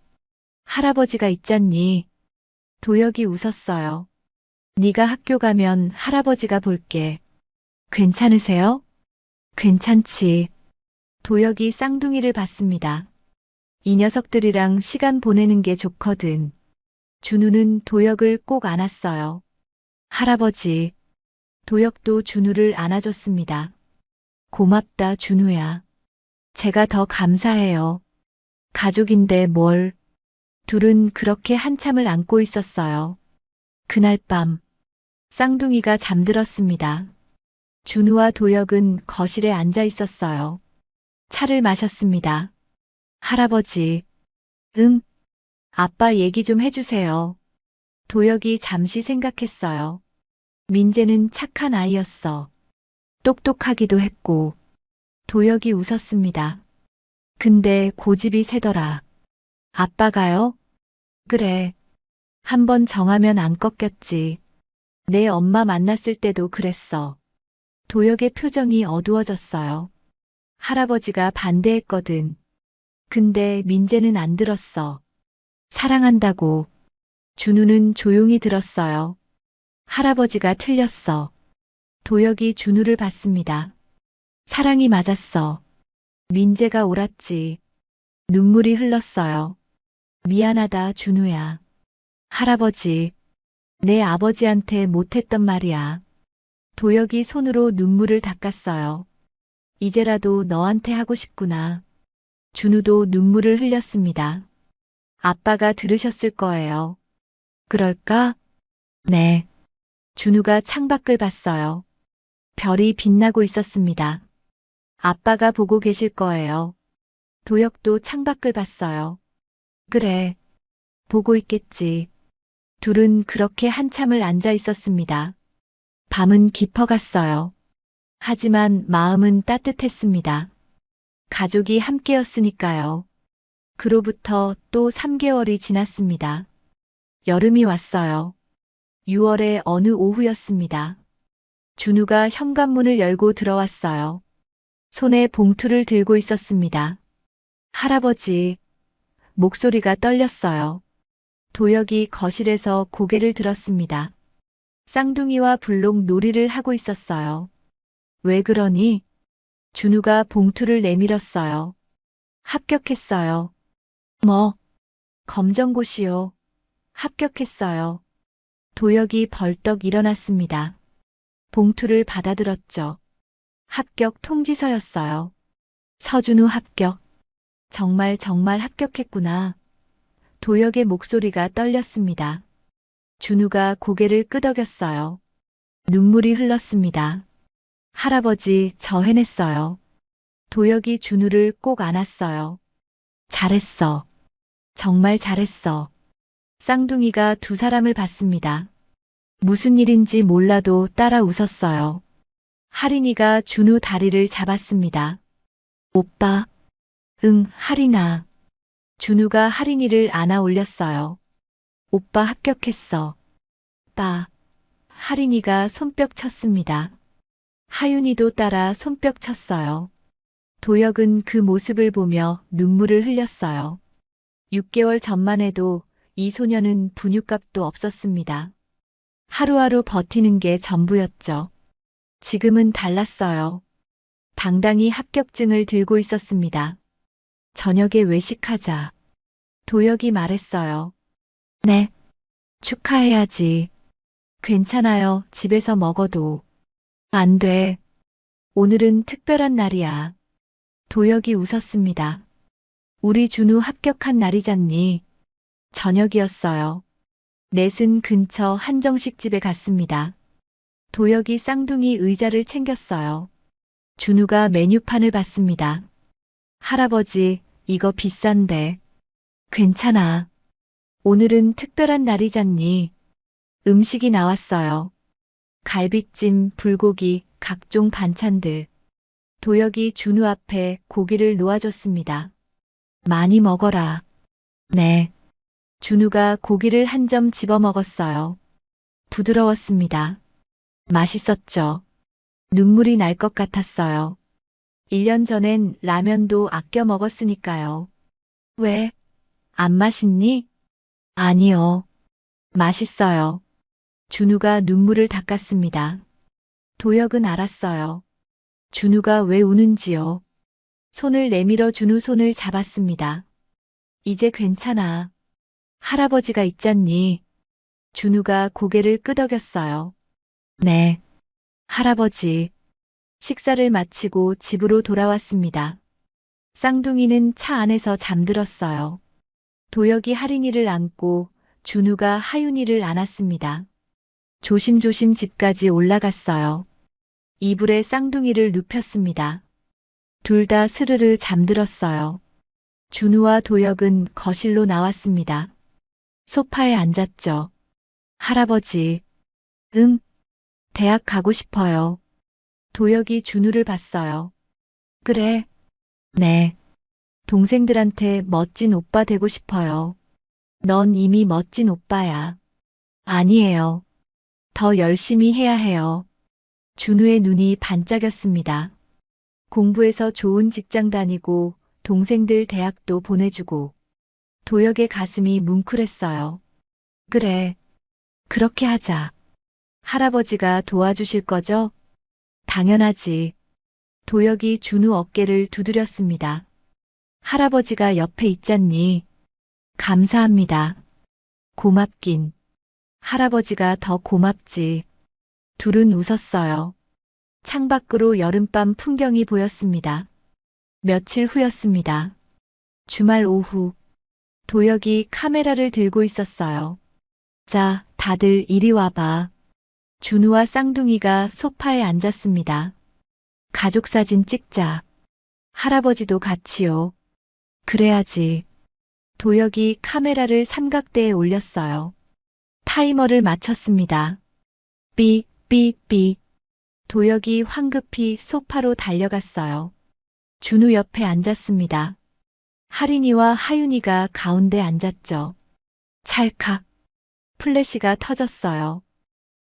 할아버지가 있잖니. 도혁이 웃었어요. 네가 학교 가면 할아버지가 볼게. 괜찮으세요? 괜찮지. 도혁이 쌍둥이를 봤습니다. 이 녀석들이랑 시간 보내는 게 좋거든. 준우는 도혁을 꼭 안았어요. 할아버지. 도혁도 준우를 안아줬습니다. 고맙다, 준우야. 제가 더 감사해요. 가족인데 뭘. 둘은 그렇게 한참을 안고 있었어요. 그날 밤, 쌍둥이가 잠들었습니다. 준우와 도혁은 거실에 앉아 있었어요. 차를 마셨습니다. 할아버지. 응. 아빠 얘기 좀 해주세요. 도혁이 잠시 생각했어요. 민재는 착한 아이였어. 똑똑하기도 했고. 도혁이 웃었습니다. 근데 고집이 세더라. 아빠가요? 그래. 한번 정하면 안 꺾였지. 내 엄마 만났을 때도 그랬어. 도혁의 표정이 어두워졌어요. 할아버지가 반대했거든. 근데 민재는 안 들었어. 사랑한다고. 준우는 조용히 들었어요. 할아버지가 틀렸어. 도혁이 준우를 봤습니다. 사랑이 맞았어. 민재가 옳았지. 눈물이 흘렀어요. 미안하다, 준우야. 할아버지, 내 아버지한테 못했던 말이야. 도혁이 손으로 눈물을 닦았어요. 이제라도 너한테 하고 싶구나. 준우도 눈물을 흘렸습니다. 아빠가 들으셨을 거예요. 그럴까? 네. 준우가 창밖을 봤어요. 별이 빛나고 있었습니다. 아빠가 보고 계실 거예요. 도혁도 창밖을 봤어요. 그래. 보고 있겠지. 둘은 그렇게 한참을 앉아 있었습니다. 밤은 깊어갔어요. 하지만 마음은 따뜻했습니다. 가족이 함께였으니까요. 그로부터 또 3개월이 지났습니다. 여름이 왔어요. 6월의 어느 오후였습니다. 준우가 현관문을 열고 들어왔어요. 손에 봉투를 들고 있었습니다. 할아버지. 목소리가 떨렸어요. 도혁이 거실에서 고개를 들었습니다. 쌍둥이와 불록 놀이를 하고 있었어요. 왜 그러니? 준우가 봉투를 내밀었어요. 합격했어요. 뭐? 검정고시요. 합격했어요. 도혁이 벌떡 일어났습니다. 봉투를 받아들었죠. 합격 통지서였어요. 서준우 합격. 정말 합격했구나. 도혁의 목소리가 떨렸습니다. 준우가 고개를 끄덕였어요. 눈물이 흘렀습니다. 할아버지, 저 해냈어요. 도혁이 준우를 꼭 안았어요. 잘했어. 정말 잘했어. 쌍둥이가 두 사람을 봤습니다. 무슨 일인지 몰라도 따라 웃었어요. 하린이가 준우 다리를 잡았습니다. 오빠. 응, 하린아. 준우가 하린이를 안아 올렸어요. 오빠 합격했어. 오빠. 하린이가 손뼉 쳤습니다. 하윤이도 따라 손뼉 쳤어요. 도혁은 그 모습을 보며 눈물을 흘렸어요. 6개월 전만 해도 이 소녀는 분유값도 없었습니다. 하루하루 버티는 게 전부였죠. 지금은 달랐어요. 당당히 합격증을 들고 있었습니다. 저녁에 외식하자. 도혁이 말했어요. 네. 축하해야지. 괜찮아요. 집에서 먹어도. 안 돼. 오늘은 특별한 날이야. 도혁이 웃었습니다. 우리 준우 합격한 날이잖니. 저녁이었어요. 넷은 근처 한정식집에 갔습니다. 도혁이 쌍둥이 의자를 챙겼어요. 준우가 메뉴판을 봤습니다. 할아버지, 이거 비싼데. 괜찮아. 오늘은 특별한 날이잖니. 음식이 나왔어요. 갈비찜, 불고기, 각종 반찬들. 도혁이 준우 앞에 고기를 놓아줬습니다. 많이 먹어라. 네. 준우가 고기를 한 점 집어 먹었어요. 부드러웠습니다. 맛있었죠. 눈물이 날 것 같았어요. 1년 전엔 라면도 아껴 먹었으니까요. 왜? 안 맛있니? 아니요. 맛있어요. 준우가 눈물을 닦았습니다. 도혁은 알았어요. 준우가 왜 우는지요. 손을 내밀어 준우 손을 잡았습니다. 이제 괜찮아. 할아버지가 있잖니. 준우가 고개를 끄덕였어요. 네. 할아버지. 식사를 마치고 집으로 돌아왔습니다. 쌍둥이는 차 안에서 잠들었어요. 도혁이 하린이를 안고 준우가 하윤이를 안았습니다. 조심조심 집까지 올라갔어요. 이불에 쌍둥이를 눕혔습니다. 둘 다 스르르 잠들었어요. 준우와 도혁은 거실로 나왔습니다. 소파에 앉았죠. 할아버지. 응. 대학 가고 싶어요. 도혁이 준우를 봤어요. 그래. 네. 동생들한테 멋진 오빠 되고 싶어요. 넌 이미 멋진 오빠야. 아니에요. 더 열심히 해야 해요. 준우의 눈이 반짝였습니다. 공부해서 좋은 직장 다니고 동생들 대학도 보내주고. 도혁의 가슴이 뭉클했어요. 그래. 그렇게 하자. 할아버지가 도와주실 거죠? 당연하지. 도혁이 준우 어깨를 두드렸습니다. 할아버지가 옆에 있잖니. 감사합니다. 고맙긴. 할아버지가 더 고맙지. 둘은 웃었어요. 창밖으로 여름밤 풍경이 보였습니다. 며칠 후였습니다. 주말 오후. 도혁이 카메라를 들고 있었어요. 자, 다들 이리 와봐. 준우와 쌍둥이가 소파에 앉았습니다. 가족사진 찍자. 할아버지도 같이요. 그래야지. 도혁이 카메라를 삼각대에 올렸어요. 타이머를 맞췄습니다. 삐, 삐, 삐. 도혁이 황급히 소파로 달려갔어요. 준우 옆에 앉았습니다. 하린이와 하윤이가 가운데 앉았죠. 찰칵. 플래시가 터졌어요.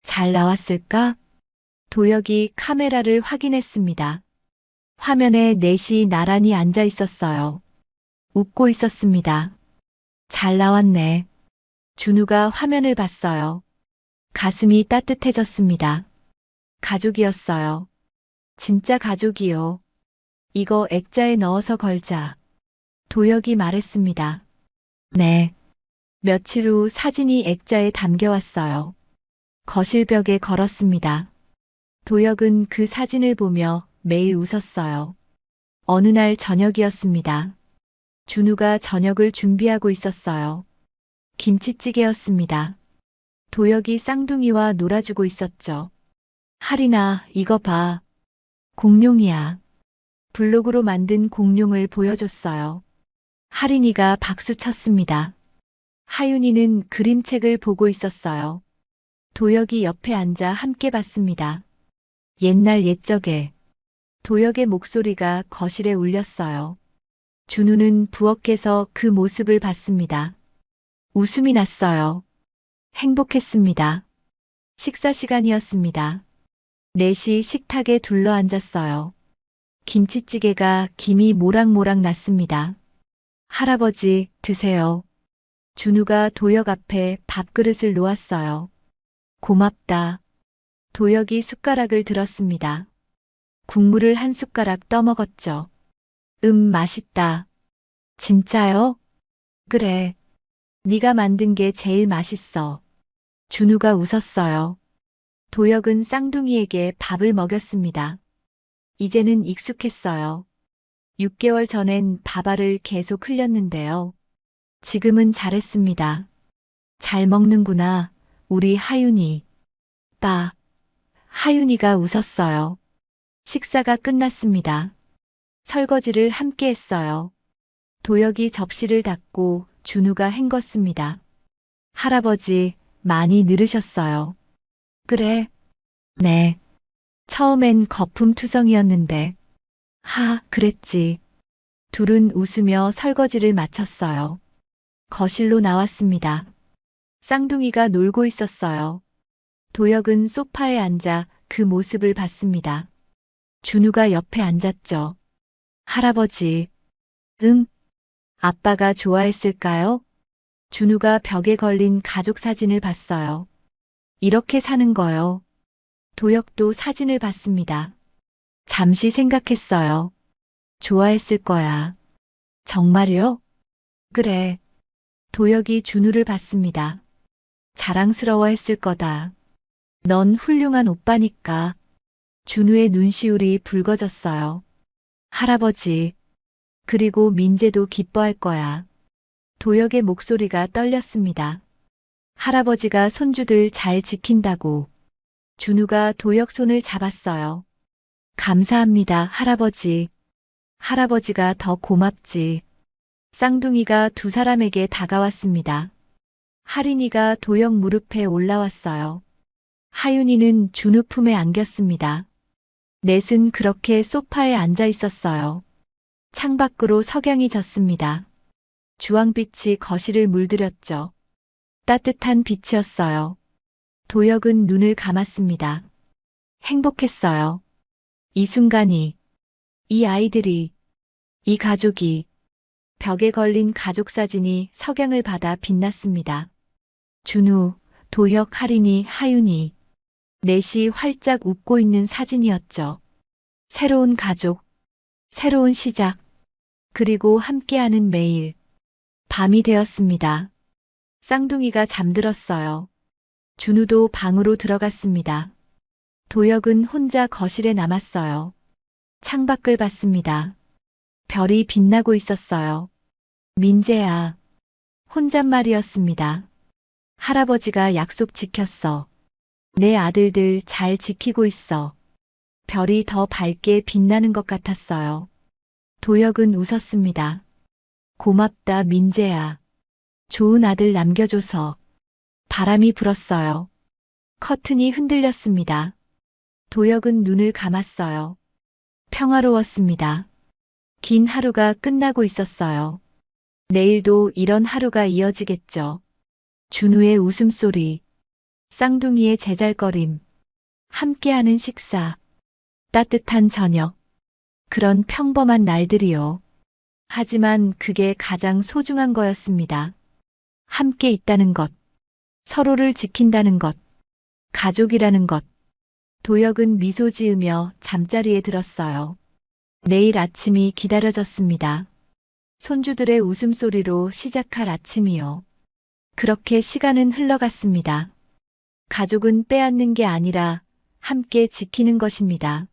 잘 나왔을까? 도혁이 카메라를 확인했습니다. 화면에 넷이 나란히 앉아 있었어요. 웃고 있었습니다. 잘 나왔네. 준우가 화면을 봤어요. 가슴이 따뜻해졌습니다. 가족이었어요. 진짜 가족이요. 이거 액자에 넣어서 걸자. 도혁이 말했습니다. 네. 며칠 후 사진이 액자에 담겨왔어요. 거실벽에 걸었습니다. 도혁은 그 사진을 보며 매일 웃었어요. 어느 날 저녁이었습니다. 준우가 저녁을 준비하고 있었어요. 김치찌개였습니다. 도혁이 쌍둥이와 놀아주고 있었죠. 하린아, 이거 봐. 공룡이야. 블록으로 만든 공룡을 보여줬어요. 하린이가 박수 쳤습니다. 하윤이는 그림책을 보고 있었어요. 도혁이 옆에 앉아 함께 봤습니다. 옛날 옛적에 도혁의 목소리가 거실에 울렸어요. 준우는 부엌에서 그 모습을 봤습니다. 웃음이 났어요. 행복했습니다. 식사 시간이었습니다. 넷이 식탁에 둘러앉았어요. 김치찌개가 김이 모락모락 났습니다. 할아버지, 드세요. 준우가 도혁 앞에 밥그릇을 놓았어요. 고맙다. 도혁이 숟가락을 들었습니다. 국물을 한 숟가락 떠먹었죠. 맛있다. 진짜요? 그래. 네가 만든 게 제일 맛있어. 준우가 웃었어요. 도혁은 쌍둥이에게 밥을 먹였습니다. 이제는 익숙했어요. 6개월 전엔 밥알을 계속 흘렸는데요. 지금은 잘했습니다. 잘 먹는구나, 우리 하윤이. 빠. 하윤이가 웃었어요. 식사가 끝났습니다. 설거지를 함께 했어요. 도혁이 접시를 닦고 준우가 헹궜습니다. 할아버지, 많이 늘으셨어요. 그래. 네. 처음엔 거품투성이었는데. 그랬지. 둘은 웃으며 설거지를 마쳤어요. 거실로 나왔습니다. 쌍둥이가 놀고 있었어요. 도혁은 소파에 앉아 그 모습을 봤습니다. 준우가 옆에 앉았죠. 할아버지. 응. 아빠가 좋아했을까요? 준우가 벽에 걸린 가족 사진을 봤어요. 이렇게 사는 거요. 도혁도 사진을 봤습니다. 잠시 생각했어요. 좋아했을 거야. 정말요? 그래. 도혁이 준우를 봤습니다. 자랑스러워했을 거다. 넌 훌륭한 오빠니까. 준우의 눈시울이 붉어졌어요. 할아버지. 그리고 민재도 기뻐할 거야. 도혁의 목소리가 떨렸습니다. 할아버지가 손주들 잘 지킨다고. 준우가 도혁 손을 잡았어요. 감사합니다, 할아버지. 할아버지가 더 고맙지. 쌍둥이가 두 사람에게 다가왔습니다. 하린이가 도혁 무릎에 올라왔어요. 하윤이는 준우 품에 안겼습니다. 넷은 그렇게 소파에 앉아 있었어요. 창밖으로 석양이 졌습니다. 주황빛이 거실을 물들였죠. 따뜻한 빛이었어요. 도혁은 눈을 감았습니다. 행복했어요. 이 순간이, 이 아이들이, 이 가족이, 벽에 걸린 가족 사진이 석양을 받아 빛났습니다. 준우, 도혁, 하린이, 하윤이. 넷이 활짝 웃고 있는 사진이었죠. 새로운 가족, 새로운 시작, 그리고 함께하는 매일. 밤이 되었습니다. 쌍둥이가 잠들었어요. 준우도 방으로 들어갔습니다. 도혁은 혼자 거실에 남았어요. 창밖을 봤습니다. 별이 빛나고 있었어요. 민재야. 혼잣말이었습니다. 할아버지가 약속 지켰어. 내 아들들 잘 지키고 있어. 별이 더 밝게 빛나는 것 같았어요. 도혁은 웃었습니다. 고맙다, 민재야. 좋은 아들 남겨줘서. 바람이 불었어요. 커튼이 흔들렸습니다. 도혁은 눈을 감았어요. 평화로웠습니다. 긴 하루가 끝나고 있었어요. 내일도 이런 하루가 이어지겠죠. 준우의 웃음소리, 쌍둥이의 제잘거림, 함께하는 식사, 따뜻한 저녁, 그런 평범한 날들이요. 하지만 그게 가장 소중한 거였습니다. 함께 있다는 것, 서로를 지킨다는 것, 가족이라는 것. 도혁은 미소 지으며 잠자리에 들었어요. 내일 아침이 기다려졌습니다. 손주들의 웃음소리로 시작할 아침이요. 그렇게 시간은 흘러갔습니다. 가족은 빼앗는 게 아니라 함께 지키는 것입니다.